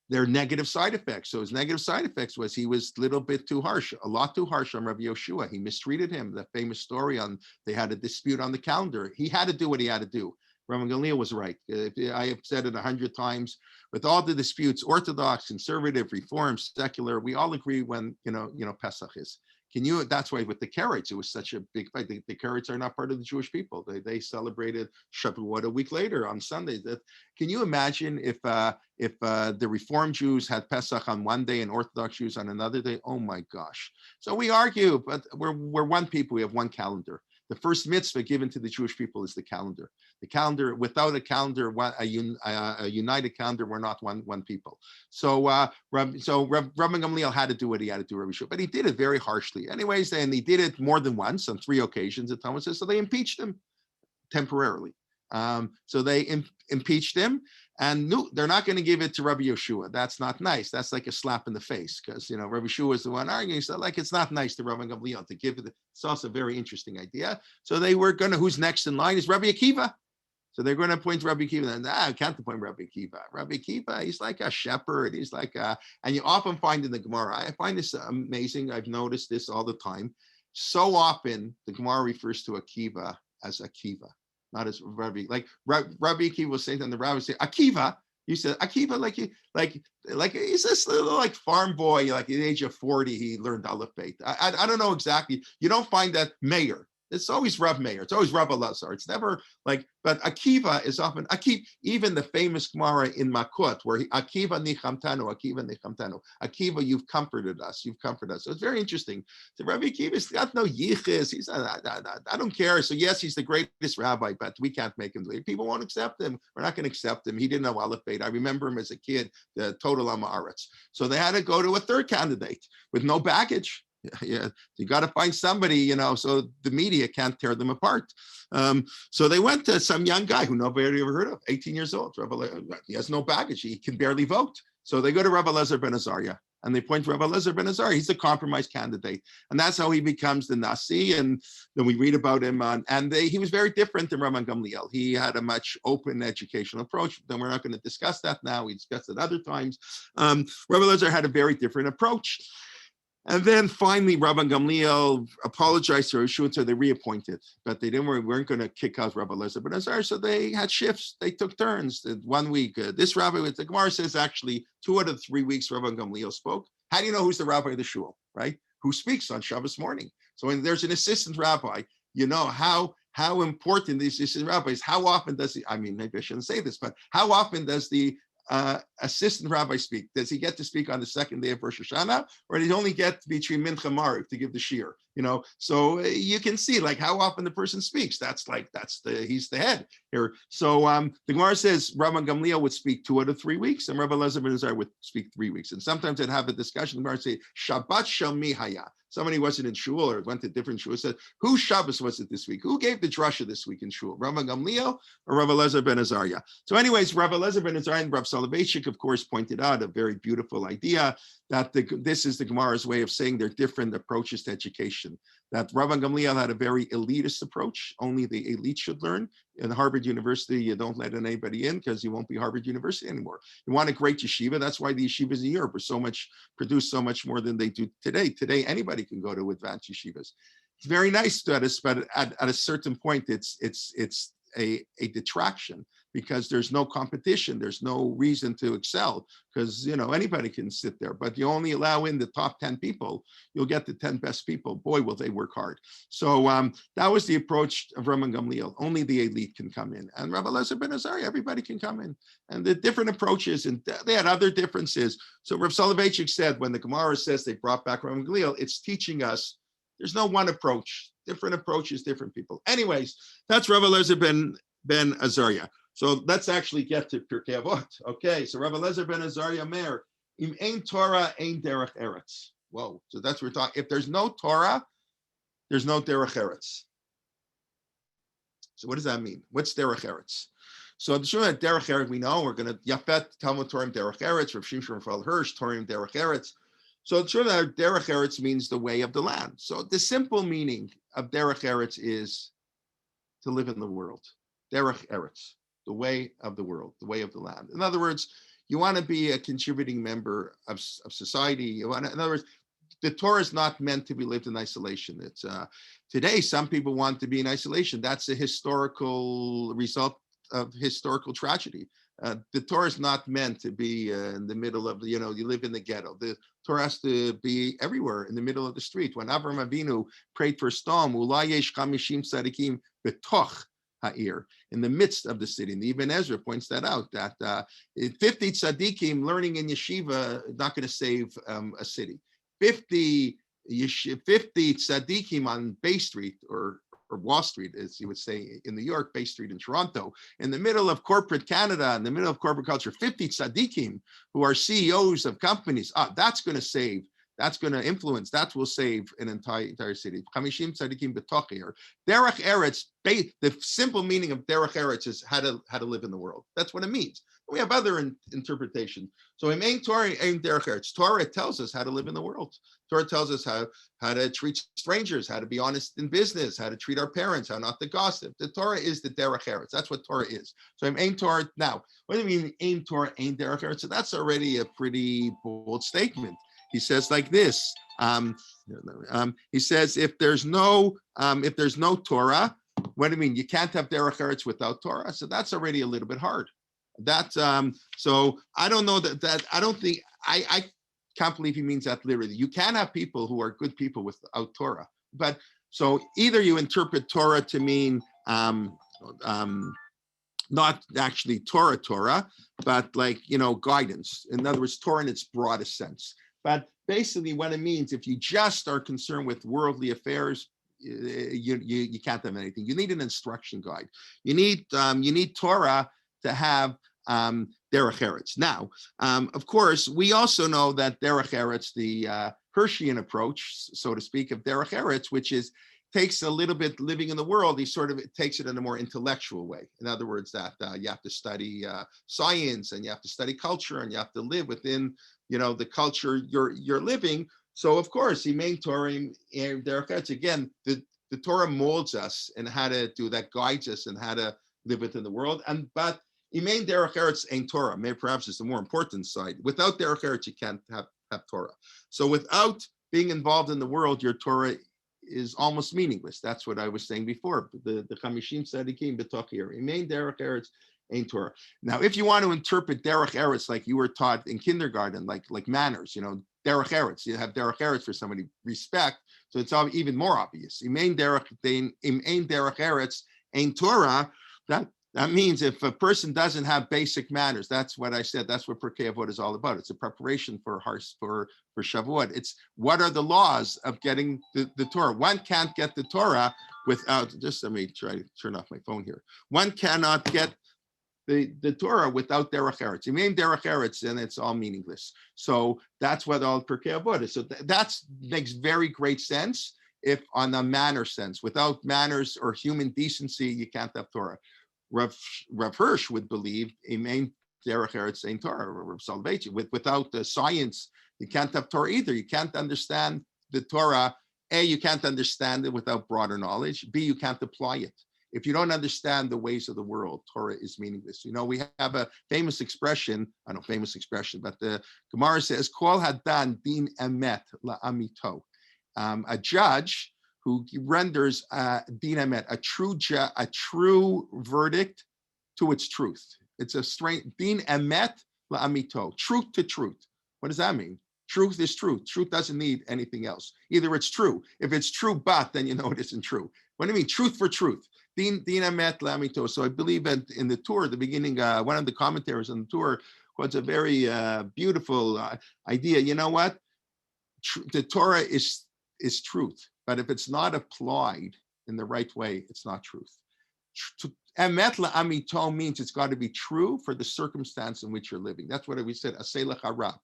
there are negative side effects. So his negative side effects was he was a little bit too harsh, a lot too harsh on Rabbi Yoshua. He mistreated him. The famous story on they had a dispute on the calendar. He had to do what he had to do. Rabbi Gamliel was right. I have said it 100 times. With all the disputes, Orthodox, conservative, Reform, secular, we all agree when Pesach is. That's why with the Karaites, it was such a big fight. The Karaites are not part of the Jewish people. They celebrated Shavuot a week later on Sunday. Can you imagine if the Reform Jews had Pesach on one day and Orthodox Jews on another day? Oh my gosh. So we argue, but we're one people. We have one calendar. the first mitzvah given to the Jewish people is the calendar. The calendar, without a calendar, a united calendar, we're not one people. So Rabbi Gamliel had to do what he had to do, Rabbi Shua, but he did it very harshly. Anyways, and he did it more than once on 3 occasions. The Talmud says so. They impeached him temporarily. So they impeached him, and they're not going to give it to Rabbi Yeshua. That's not nice. That's like a slap in the face, because Rabbi Yeshua is the one arguing. So like it's not nice to Rabbi Gamliel to give it. It's also a very interesting idea. So they were going to. Who's next in line is Rabbi Akiva. So they're going to appoint Rabbi Akiva. And I can't appoint Rabbi Akiva. Rabbi Akiva, he's like a shepherd. He's like and you often find in the Gemara. I find this amazing. I've noticed this all the time. So often the Gemara refers to Akiva as Akiva, not as Rabbi. Like Rabbi Akiva was saying, and the rabbi say Akiva. You said Akiva, like he's this little like farm boy, like at the age of 40, he learned Aleph Beit. I don't know exactly. You don't find that Meir. It's always Rav Meir. It's always Rav Elazar. It's never like, but Akiva is often, even the famous Gemara in Makot, where Akiva nichamtanu, Akiva, you've comforted us. So it's very interesting. So Rabbi Akiva's got no yichis. He's, I don't care. So yes, he's the greatest rabbi, but we can't make him. People won't accept him. We're not going to accept him. He didn't know Aleph Beit. I remember him as a kid, the total Amaretz. So they had to go to a third candidate with no baggage. Yeah, you got to find somebody, so the media can't tear them apart. So they went to some young guy who nobody ever heard of, 18 years old. He has no baggage. He can barely vote. So they go to Rabbi Elazar ben Azariah and they point to Rabbi Elazar ben Azariah. He's a compromise candidate. And that's how he becomes the Nasi. And then we read about him. He was very different than Rabbi Gamliel. He had a much open educational approach. Then we're not going to discuss that now. We discussed it other times. Rabbi Elazar had a very different approach. And then finally, Rabbi Gamliel apologized to Yeshua, so they reappointed. But they weren't going to kick out Rabbi Elazar ben Azariah, so they had shifts. They took turns. 1 week, this rabbi, the Gemara says actually 2 out of 3 weeks, Rabbi Gamliel spoke. How do you know who's the rabbi of the shul, right? Who speaks on Shabbos morning? So when there's an assistant rabbi, you know how important this assistant rabbi is. How often does he? I mean, maybe I shouldn't say this, but how often does the assistant rabbi speak? Does he get to speak on the second day of Rosh Hashanah, or does he only get between Mincha Mariv to give the shir? So you can see like how often the person speaks. He's the head here. So the Gemara says Rabbi Gamliel would speak 2 out of 3 weeks, and Rabbi Elazar ben Azariah would speak 3 weeks. And sometimes they'd have a discussion. The Gemara say Shabbat shel mi haya. Somebody wasn't in shul or went to different shul. Said, whose Shabbos was it this week? Who gave the drasha this week in shul? Rabbi Gamliel or Rabbi Elazar ben Azariah? So anyways, Rabbi Elazar ben Azariah and Rabbi Soloveitchik, of course, pointed out a very beautiful idea that this is the Gemara's way of saying there are different approaches to education. That Rabbi Gamliel had a very elitist approach. Only the elite should learn. In Harvard University, you don't let anybody in because you won't be Harvard University anymore. You want a great yeshiva. That's why the yeshivas in Europe produce so much more than they do today. Today, anybody can go to advanced yeshivas. It's very nice to us, but at a certain point, it's a detraction because there's no competition. There's no reason to excel because, anybody can sit there, but you only allow in the top 10 people, you'll get the 10 best people. Boy, will they work hard. So that was the approach of Rabbi Gamliel. Only the elite can come in. And Rabbi Elazar ben Azariah, everybody can come in. And the different approaches, and they had other differences. So Rav Soloveitchik said, when the Gemara says they brought back Rabbi Gamliel, it's teaching us there's no one approach. Different approaches, different people. Anyways, that's Rabbi Elazar ben Azariah. So let's actually get to Pirkei Avot. Okay, so Rabbi Elazar ben Azariah Mer, im ein Torah, ein derech eretz. Whoa, so that's what we're talking. If there's no Torah, there's no derech eretz. So what does that mean? What's derech eretz? So the Shua derech eretz, we know we're going to Yafet Talmud Torim derech eretz, Rav Shimshon Raphael Hirsch Torim derech eretz. So the Shua derech eretz means the way of the land. So the simple meaning of derech eretz is to live in the world. Derech eretz. The way of the world, the way of the land. In other words, you want to be a contributing member of society. In other words, the Torah is not meant to be lived in isolation. It's today, some people want to be in isolation. That's a historical result of historical tragedy. The Torah is not meant to be in the middle of, you live in the ghetto. The Torah has to be everywhere in the middle of the street. When Avraham Avinu prayed for a storm, Ulai yesh chamishim tzadikim betoch ha'ir, in the midst of the city. And Ibn Ezra points that out, that 50 tzaddikim learning in yeshiva is not going to save a city. 50 tzaddikim on Bay Street or or Wall Street, as you would say in New York, Bay Street in Toronto, in the middle of corporate Canada, in the middle of corporate culture, 50 tzaddikim who are CEOs of companies, that's going to save. That's going to influence. That will save an entire city. 50 tzaddikim b'tochi, or derech eretz. The simple meaning of derech eretz is how to live in the world. That's what it means. We have other interpretations. So in main Torah, in derech eretz, Torah tells us how to live in the world. Torah tells us how to treat strangers, how to be honest in business, how to treat our parents, how not to gossip. The Torah is the derech eretz. That's what Torah is. So in main Torah, now, what do you mean aim Torah, aim derech eretz? So that's already a pretty bold statement. He says like this. He says if there's no Torah, what do you mean? You can't have derech eretz without Torah. So that's already a little bit hard. That's so I don't know that I don't think I can't believe he means that literally. You can have people who are good people without Torah, but so either you interpret Torah to mean not actually Torah, but like guidance. In other words, Torah in its broadest sense. But basically, what it means, if you just are concerned with worldly affairs, you can't have anything. You need an instruction guide. You need Torah to have derech eretz. Now, of course, we also know that derech eretz, the Hirschian approach, so to speak, of derech eretz, which takes a little bit living in the world, he sort of takes it in a more intellectual way. In other words, that you have to study science, and you have to study culture, and you have to live within the culture you're living. So of course, he main Torah and derech eretz. Again, the Torah molds us and how to do that, guides us and how to live within the world. But main derech eretz ain't Torah. Maybe perhaps it's the more important side. Without derech eretz, you can't have Torah. So without being involved in the world, your Torah is almost meaningless. That's what I was saying before. The 50 tzaddikim b'tochi, main derech eretz ain't Torah. Now, if you want to interpret derech eretz like you were taught in kindergarten, like manners, derech eretz, you have derech eretz for somebody, respect. So it's even more obvious. Main derech eretz ain't Torah. That means if a person doesn't have basic manners, that's what I said. That's what Pirkei Avot is all about. It's a preparation for Shavuot. It's what are the laws of getting the Torah. One can't get the Torah without. Just let me try to turn off my phone here. One cannot get the Torah without derech eretz. You mean derech eretz, and it's all meaningless. So that's what all Pirkei Avot is. So that makes very great sense. If on a manner sense, without manners or human decency, you can't have Torah. Rav Hirsch would believe main derech eretz ain't Torah. Rav Soloveitchik, without the science, you can't have Torah either. You can't understand the Torah. A, you can't understand it without broader knowledge. B, you can't apply it. If you don't understand the ways of the world, Torah is meaningless. We have a famous expression, but the Gemara says, Kol hadan din emet la'amito. A judge who renders din emet, a true verdict to its truth. It's a strange, din emet la'amito, truth to truth. What does that mean? Truth is truth. Truth doesn't need anything else. Either it's true. If it's true, but then it isn't true. What do you mean? Truth for truth. Din emet la'amito. So I believe that in the Torah, at the beginning, one of the commentaries on the Torah quotes a very beautiful idea. You know what? The Torah is truth, but if it's not applied in the right way, it's not truth. Emet la'amito means it's got to be true for the circumstance in which you're living. That's what we said. Aseh lecha Rab.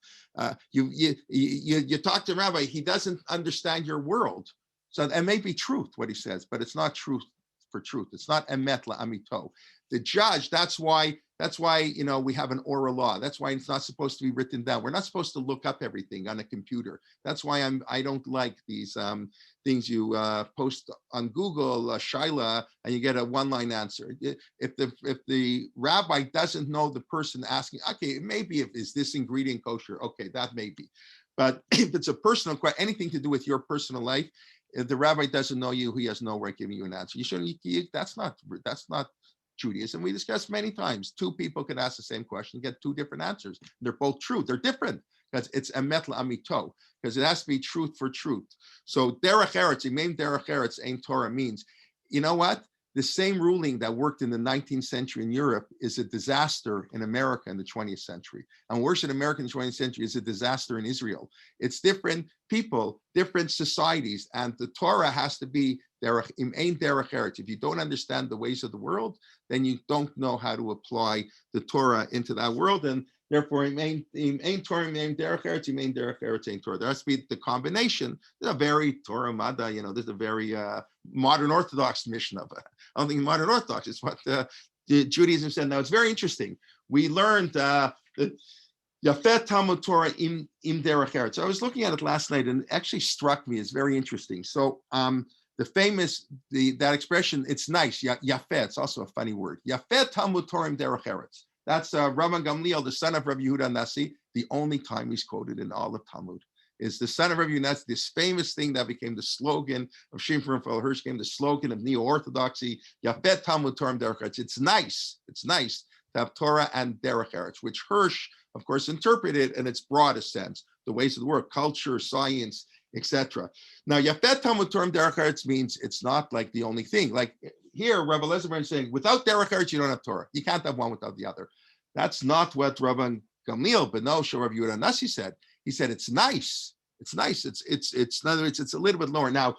You talk to Rabbi, he doesn't understand your world. So it may be truth what he says, but it's not truth for truth. It's not emet la'amito. The judge, that's why we have an oral law. That's why it's not supposed to be written down. We're not supposed to look up everything on a computer. That's why I don't like these things you post on Google, Shaila, and you get a one-line answer. If the rabbi doesn't know the person asking, okay, maybe is this ingredient kosher? Okay, that may be. But if it's a personal question, anything to do with your personal life, if the rabbi doesn't know you, he has no right giving you an answer. You shouldn't. That's not Judaism. We discussed many times. Two people could ask the same question, get two different answers. They're both true. They're different because it's emet la'amito, because it has to be truth for truth. So derech eretz, main derech eretz, ain't Torah means, you know what? The same ruling that worked in the 19th century in Europe is a disaster in America in the 20th century. And worse in America in the 20th century is a disaster in Israel. It's different people, different societies, and the Torah has to be derech im ein derech eretz. If you don't understand the ways of the world, then you don't know how to apply the Torah into that world, and therefore im ein Torah im ein derech eretz im ein derech eretz ein Torah. There has to be the combination. There's a very Torah Mada, this is a very modern Orthodox mission of it. I don't think modern Orthodox is what Judaism said. Now it's very interesting. We learned that Yafet Talmud Torah im derech eretz. So I was looking at it last night, and it actually struck me as very interesting. So the famous that expression, it's nice. Yafet. It's also a funny word. Yafet Talmud Torah im derech eretz. That's Rabbi Gamliel, the son of Rabbi Yehuda Nasi. The only time he's quoted in all of Talmud is the son of Rabbi Yehuda Nasi. This famous thing that became the slogan of Shimon Raphael Hirsch, became the slogan of neo-orthodoxy. Yafet Talmud Torah im derech eretz. It's nice. It's nice to have Torah and derech eretz, which Hirsch, of course, interpreted in its broadest sense, the ways of the world, culture, science, etc. Now, Yafet Talmud Torah derech eretz means it's not like the only thing. Like here, Rabbi Eliezer is saying, without derech eretz, you don't have Torah. You can't have one without the other. That's not what Rabbi Gamliel, Benosh, or Rabbi Yehuda Nasi said. He said it's nice. It's nice. It's in other words, it's a little bit lower. Now,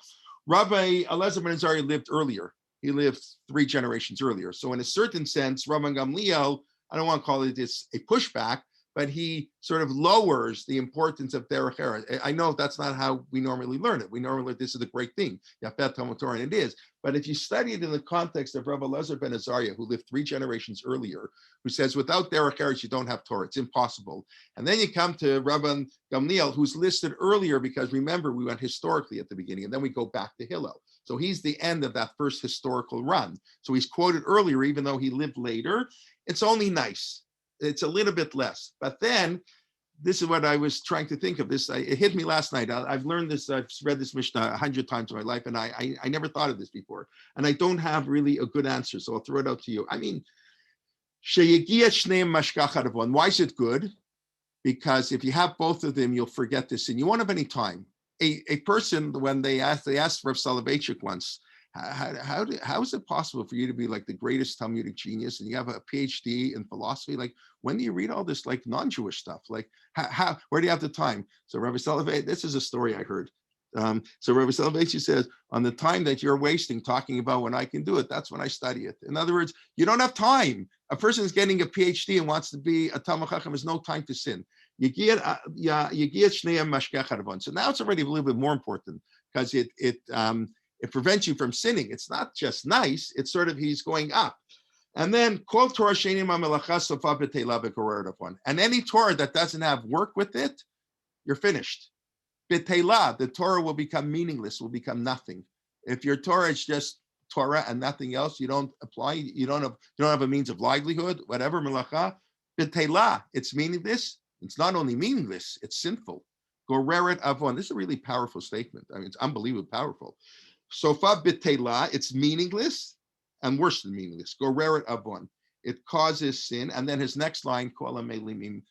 Rabbi Eliezer ben Azariah lived earlier. He lived 3 generations earlier. So in a certain sense, Rabbi Gamliel, I don't want to call it this a pushback, but he sort of lowers the importance of derech eretz. I know that's not how we normally learn it. We normally, this is the great thing, Yafet Talmud Torah, and it is. But if you study it in the context of Rabbi Eliezer ben Azariah, who lived 3 generations earlier, who says, without derech eretz, you don't have Torah. It's impossible. And then you come to Rabbi Gamliel, who's listed earlier, because remember, we went historically at the beginning, and then we go back to Hillel. So he's the end of that first historical run. So he's quoted earlier, even though he lived later. It's only nice. It's a little bit less. But then, this is what I was trying to think of. It hit me last night. I've learned this, I've read this Mishnah 100 times in my life, and I never thought of this before. And I don't have really a good answer, so I'll throw it out to you. I mean, why is it good? Because if you have both of them, you'll forget this, and you won't have any time. A person, when they asked Rav Soloveitchik once, how is it possible for you to be like the greatest Talmudic genius and you have a PhD in philosophy? Like, when do you read all this like non-Jewish stuff? Like, where do you have the time? So Rabbi Soloveitchik, this is a story I heard. So Rabbi Soloveitchik says, on the time that you're wasting talking about when I can do it, that's when I study it. In other words, you don't have time. A person is getting a PhD and wants to be a Talmud Chacham, has no time to sin. So now it's already a little bit more important, because it prevents you from sinning. It's not just nice, it's sort of, he's going up. And then, and any Torah that doesn't have work with it, you're finished. B'teilah, the Torah will become meaningless, will become nothing. If your Torah is just Torah and nothing else, you don't apply, you don't have a means of livelihood, whatever, melacha, b'teilah, it's meaningless. It's not only meaningless, it's sinful. Goreret avon. This is a really powerful statement. I mean, it's unbelievably powerful. Sofa b'teilah, it's meaningless and worse than meaningless. Goreret avon. It causes sin. And then his next line, kol ha'melimim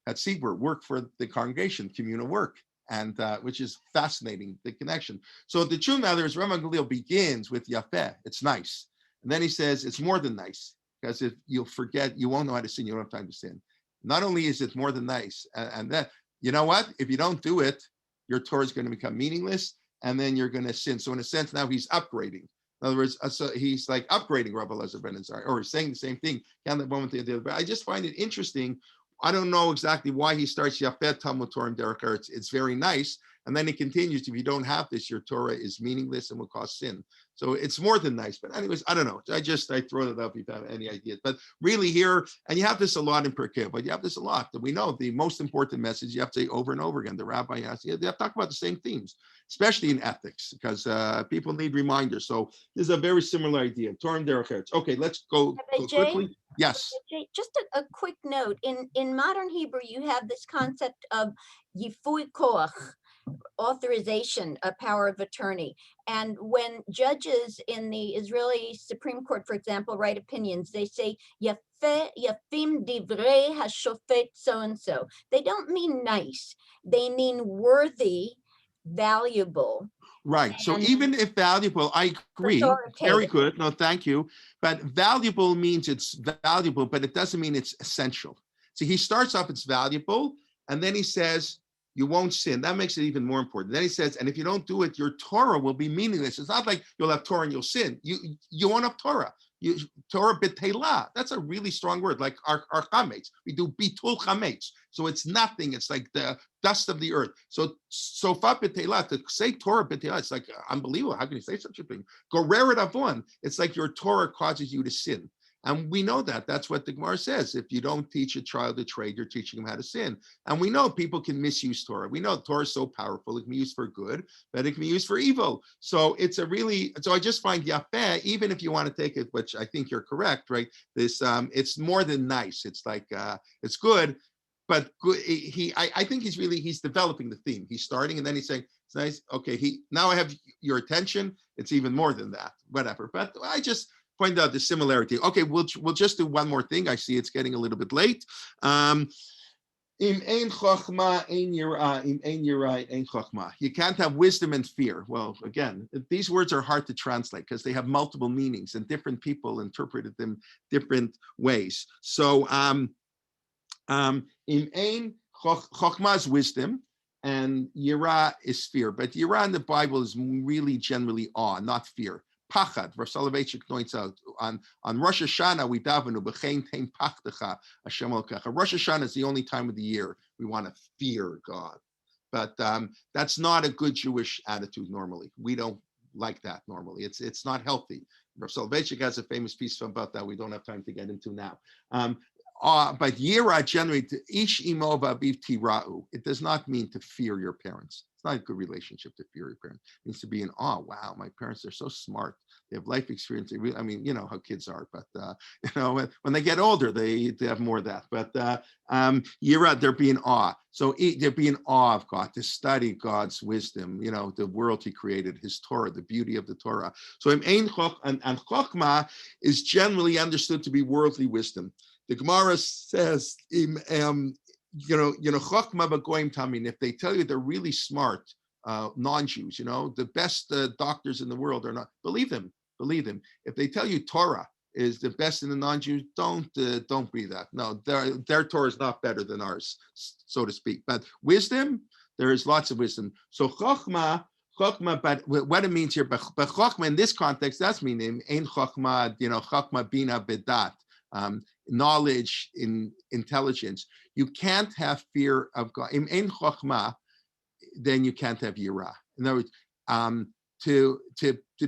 hatzibur, work for the congregation, communal work, and which is fascinating, the connection. So the true matter is, Rabbi Gamliel begins with yafeh, it's nice. And then he says, it's more than nice, because if you'll forget, you won't know how to sin, you don't have time to sin. Not only is it more than nice, and that, you know what? If you don't do it, your Torah is going to become meaningless, and then you're going to sin. So in a sense, now he's upgrading. In other words, so he's like upgrading Rabbi Eliezer ben Azariah, or he's saying the same thing. But I just find it interesting. I don't know exactly why he starts Yafet Talmud Torah derech eretz. It's very nice. And then he continues, if you don't have this, your Torah is meaningless and will cause sin. So it's more than nice. But anyways, I don't know. I throw it out if you have any ideas. But really here, and you have this a lot in Pirkei, but you have this a lot, that we know the most important message you have to say over and over again. The rabbi has, you have to talk about the same themes, especially in ethics, because people need reminders. So this is a very similar idea. Torah derech eretz. Okay, let's go quickly. Yes. Just a quick note. In modern Hebrew, you have this concept of yifui koach, authorization, a power of attorney. And when judges in the Israeli Supreme Court, for example, write opinions, they say, yafim divrei hashofet so-and-so. They don't mean nice. They mean worthy, valuable. Right. So even if valuable, I agree. Very good. No, thank you. But valuable means it's valuable, but it doesn't mean it's essential. So he starts off, it's valuable, and then he says, you won't sin. That makes it even more important. Then he says, and if you don't do it, your Torah will be meaningless. It's not like you'll have Torah and you'll sin. You won't have Torah. Torah b'teilah. That's a really strong word, like our chametz. We do bitul chametz. So it's nothing. It's like the dust of the earth. So sofa b'teilah, to say Torah b'teilah, it's like unbelievable. How can you say such a thing? Goreret avon. It's like your Torah causes you to sin. And we know that. That's what the Gemara says. If you don't teach a child a trade, you're teaching him how to sin. And we know people can misuse Torah. We know Torah is so powerful. It can be used for good, but it can be used for evil. So it's so I just find Yafeh, even if you want to take it, which I think you're correct, right? This, it's more than nice. It's like, it's good, but good, I think he's developing the theme. He's starting and then he's saying, it's nice. Okay, now I have your attention. It's even more than that, whatever. But I just point out the similarity. Okay, we'll just do one more thing. I see it's getting a little bit late. Im ein chokhmah, ein yirah, im ein yirah, ein chokhmah. You can't have wisdom and fear. Well, again, these words are hard to translate because they have multiple meanings and different people interpreted them different ways. So, im ein chokhmah is wisdom, and yirah is fear. But yirah in the Bible is really generally awe, not fear. Pachad, Rav Soloveitchik points out on Rosh Hashanah we davenu b'chein tein pachtecha Hashem Elokecha. Rosh Hashanah is the only time of the year we want to fear God, but that's not a good Jewish attitude normally. We don't like that normally. It's not healthy. Rav Soloveitchik has a famous piece about that. We don't have time to get into now. But yira generally, ish imo v'aviv tira'u. It does not mean to fear your parents. It's not a good relationship to fear your parents. It means to be in awe. Wow, my parents are so smart. They have life experience. I mean, you know how kids are, but you know, when they get older, they have more of that. But yira, they're being awe. So they're being awe of God, to study God's wisdom. You know, the world He created, His Torah, the beauty of the Torah. So and chokmah is generally understood to be worldly wisdom. The Gemara says, chokmah b'goyim tamin. If they tell you they're really smart, non-Jews, you know, the best doctors in the world are not. Believe them. If they tell you Torah is the best in the non-Jews, don't believe that. No, their Torah is not better than ours, so to speak. But wisdom, there is lots of wisdom. So chokmah, but what it means here, but chokmah in this context, that's meaning ein chokmah, chokmah bina bedat. Knowledge, in intelligence. You can't have fear of God. In chokhmah, then you can't have yirah. In other words, to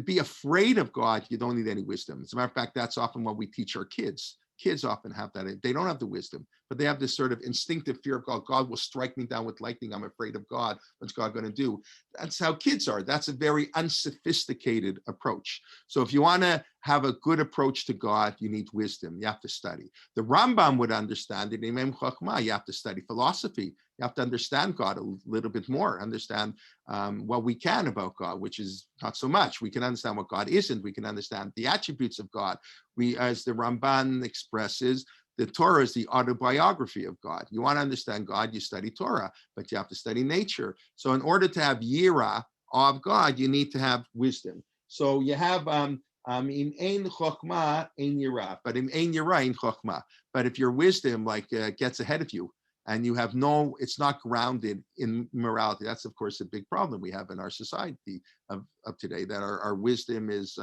be afraid of God, you don't need any wisdom. As a matter of fact, that's often what we teach our kids. Kids often have that. They don't have the wisdom, but they have this sort of instinctive fear of God. God will strike me down with lightning. I'm afraid of God. What's God going to do? That's how kids are. That's a very unsophisticated approach. So if you want to have a good approach to God, you need wisdom. You have to study. The Rambam would understand it. In Chokhmah, you have to study philosophy. You have to understand God a little bit more, understand what we can about God, which is not so much. We can understand what God isn't. We can understand the attributes of God. We, as the Ramban expresses, the Torah is the autobiography of God. You want to understand God, you study Torah, but you have to study nature. So in order to have yirah of God, you need to have wisdom. So you have in ein chokhmah, ein yirah, but in ein yirah, ein chokhmah. But if your wisdom gets ahead of you, and you have it's not grounded in morality. That's, of course, a big problem we have in our society of today, that our wisdom is,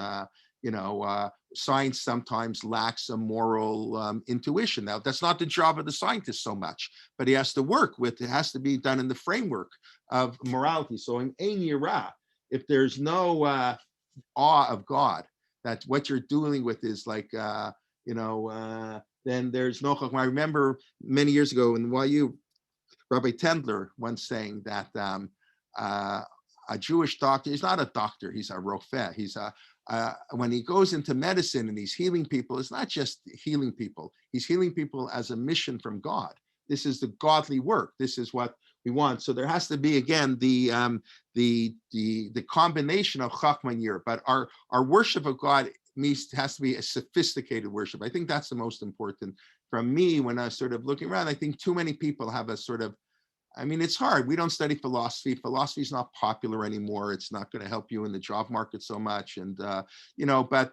science sometimes lacks a moral intuition. Now, that's not the job of the scientist so much, but he has to work with, it has to be done in the framework of morality. So in ein yirah, if there's no awe of God, that what you're dealing with is then there's no chokhmah. I remember many years ago in YU, Rabbi Tendler once saying that a Jewish doctor, he's not a doctor, he's a rofeh. He's when he goes into medicine and he's healing people, it's not just healing people. He's healing people as a mission from God. This is the godly work. This is what we want. So there has to be, again, the combination of chokhmah and yirah. But our worship of God has to be a sophisticated worship. I think that's the most important. From me, when I was sort of looking around, I think too many people have a sort of I mean, it's hard. We don't study philosophy. Philosophy is not popular anymore. It's not going to help you in the job market so much. And, but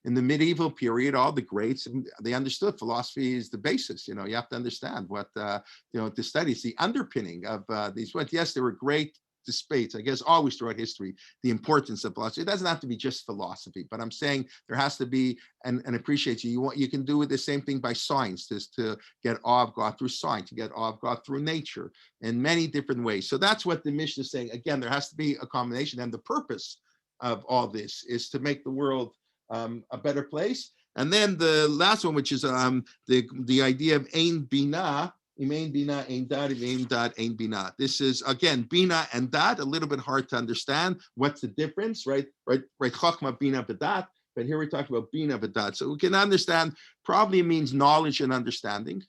in the medieval period, all the greats, they understood philosophy is the basis. You have to understand what, to study. It's the underpinning of these. But yes, there were great debates, I guess, always throughout history, the importance of philosophy. It doesn't have to be just philosophy, but I'm saying there has to be an appreciation. You can do the same thing by science, just to get awe of God through science, to get awe of God through nature in many different ways. So that's what the Mishnah is saying. Again, there has to be a combination, and the purpose of all this is to make the world a better place. And then the last one, which is the idea of Ein Binah. Imein bina, ein dad, imein dad, ein bina. This is, again, bina and dad, a little bit hard to understand. What's the difference, right? Chachma, bina, v'dat. But here we're talking about bina, v'dat. So we can understand, probably means knowledge and understanding,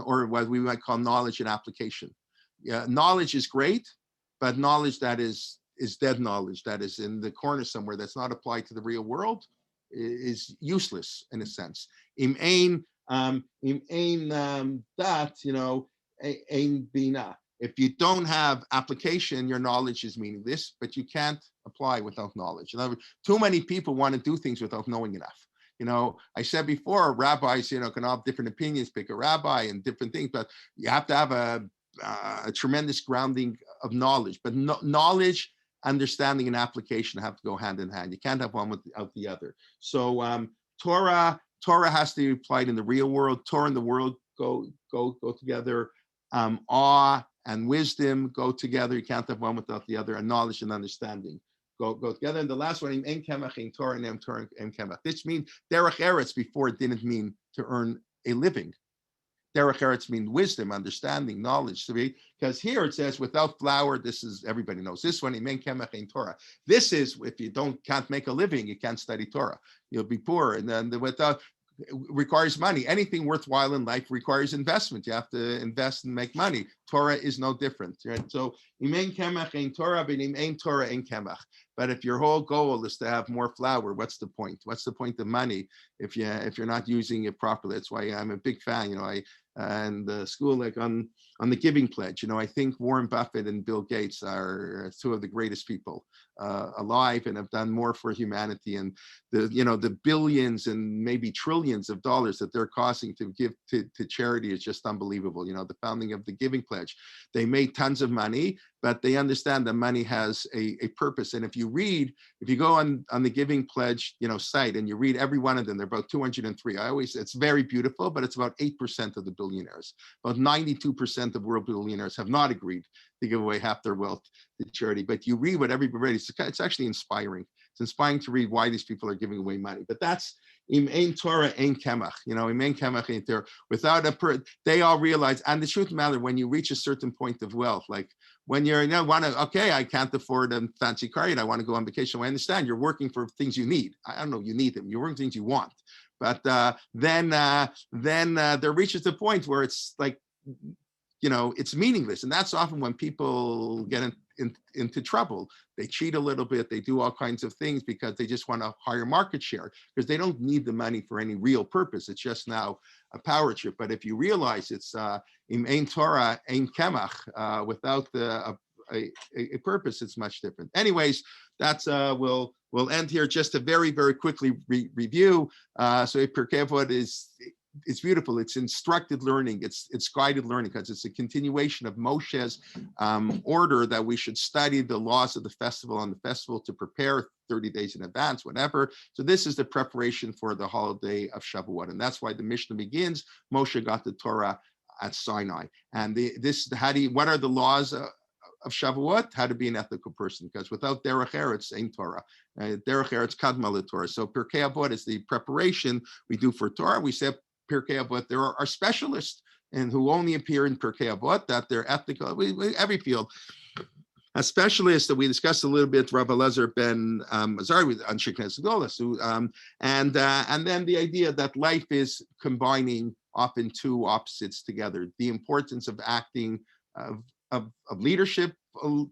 or what we might call knowledge and application. Yeah, knowledge is great, but knowledge that is dead knowledge, that is in the corner somewhere, that's not applied to the real world, is useless in a sense. Imein that, ein bina. If you don't have application, your knowledge is meaningless, but you can't apply without knowledge. In other words, too many people want to do things without knowing enough. I said before, rabbis, can have different opinions, pick a rabbi and different things, but you have to have a tremendous grounding of knowledge. But knowledge, understanding, and application have to go hand in hand. You can't have one without the other. So Torah has to be applied in the real world. Torah and the world go together. Awe and wisdom go together. You can't have one without the other. And knowledge and understanding go together. And the last one, in kemach, in Torah, and Torah, in kemach. This means derech eretz. Before, it didn't mean to earn a living. Derech eretz means wisdom, understanding, knowledge. Because here it says, without flour, this is, everybody knows this one, imen kemach in Torah. This is, if you can't make a living, you can't study Torah. You'll be poor. And then without, requires money. Anything worthwhile in life requires investment. You have to invest and make money. Torah is no different, right? So, imen kemach in Torah, but imen Torah in kemach. But if your whole goal is to have more flour, what's the point? What's the point of money if you're not using it properly? That's why I'm a big fan. And the school, like on the giving pledge, I think Warren Buffett and Bill Gates are two of the greatest people alive, and have done more for humanity. And the billions and maybe trillions of dollars that they're causing to give to charity is just unbelievable. The founding of the giving pledge, they made tons of money, but they understand that money has a purpose. And if you go on the giving pledge site, and you read every one of them, they're about 203. It's very beautiful, but it's about 8% of the billionaires. About 92% of world billionaires have not agreed to give away half their wealth to charity. But you read what everybody, it's actually inspiring. It's inspiring to read why these people are giving away money. But that's im ein Torah, ein kemach. Im ein kemach in Torah. Without they all realize, and the truth of the matter, when you reach a certain point of wealth, like when you're I can't afford a fancy car yet, I want to go on vacation. I understand you're working for things you need. I don't know, you need them. You're working for things you want. But then there reaches the point where it's like, it's meaningless. And that's often when people get into trouble. They cheat a little bit. They do all kinds of things because they just want a higher market share, because they don't need the money for any real purpose. It's just now a power trip. But if you realize it's im ein Torah, ein kemach, without a purpose, it's much different. Anyways, that's we'll end here. Just to very, very quickly review. So Pirkei Avot it's beautiful. It's instructed learning. It's guided learning, because it's a continuation of Moshe's order that we should study the laws of the festival on the festival to prepare 30 days in advance, whatever. So this is the preparation for the holiday of Shavuot. And that's why the Mishnah begins, Moshe got the Torah at Sinai. And what are the laws of Shavuot? How to be an ethical person, because without derech eretz, ain't Torah. Derech eretz kadma Torah. So Pirkei Avot is the preparation we do for Torah. We say Pirkei Avot, there are specialists and who only appear in Pirkei Avot, that they're ethical. Every field. A specialist that we discussed a little bit, Rabbi Elazar ben Azari on Sheknes Golas, and then the idea that life is combining often two opposites together. The importance of acting, of leadership a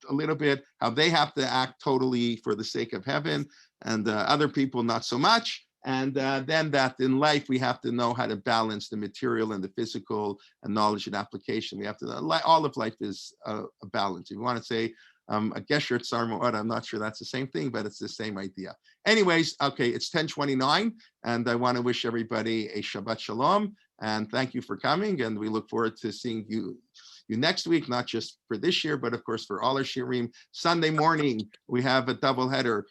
little bit, how they have to act totally for the sake of heaven, and other people not so much. And then that in life, we have to know how to balance the material and the physical and knowledge and application. We have to know, all of life is a balance. If you want to say a gesher tzar, I'm not sure that's the same thing, but it's the same idea. Anyways, okay, it's 10:29, and I want to wish everybody a Shabbat Shalom, and thank you for coming, and we look forward to seeing you next week, not just for this year, but of course for all our shirim. Sunday morning, we have a double header.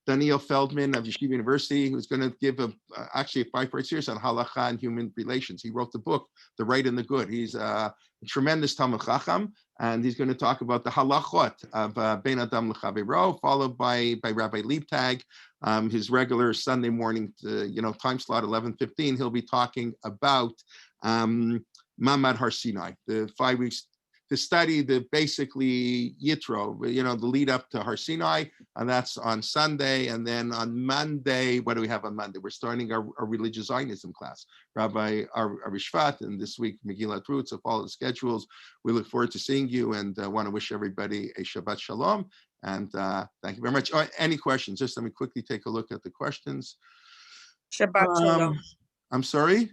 Daniel Feldman of Yeshiva University, who's going to give actually a 5-part series on halacha and human relations. He wrote the book, The Right and the Good. He's a tremendous Talmud Chacham, and he's going to talk about the halachot of Ben Adam L'Chavero, followed by Rabbi Liebtag, his regular Sunday morning, time slot 11:15. He'll be talking about Mamad Har Sinai, the 5 weeks to study the basically Yitro, the lead up to Har Sinai, and that's on Sunday. And then on Monday, what do we have on Monday? We're starting our religious Zionism class, Rabbi Arishvat, and this week Megillat Ruth. So follow the schedules. We look forward to seeing you, and want to wish everybody a Shabbat Shalom. And thank you very much. Any questions? Just let me quickly take a look at the questions. Shabbat Shalom. I'm sorry?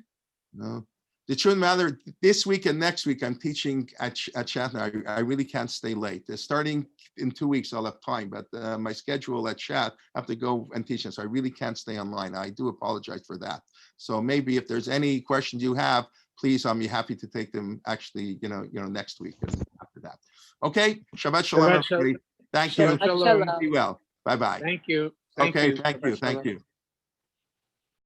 No. The truth of the matter, this week and next week, I'm teaching at Chat. I really can't stay late. Starting in 2 weeks, I'll have time, but my schedule at Chat, I have to go and teach them, so I really can't stay online. I do apologize for that. So maybe if there's any questions you have, please, I'll be happy to take them actually, next week and after that. Okay, Shabbat Shalom, everybody. Thank you. Shabbat Shalom. Be well. Bye-bye. Thank you. Okay, Shabbat thank you. Shalom.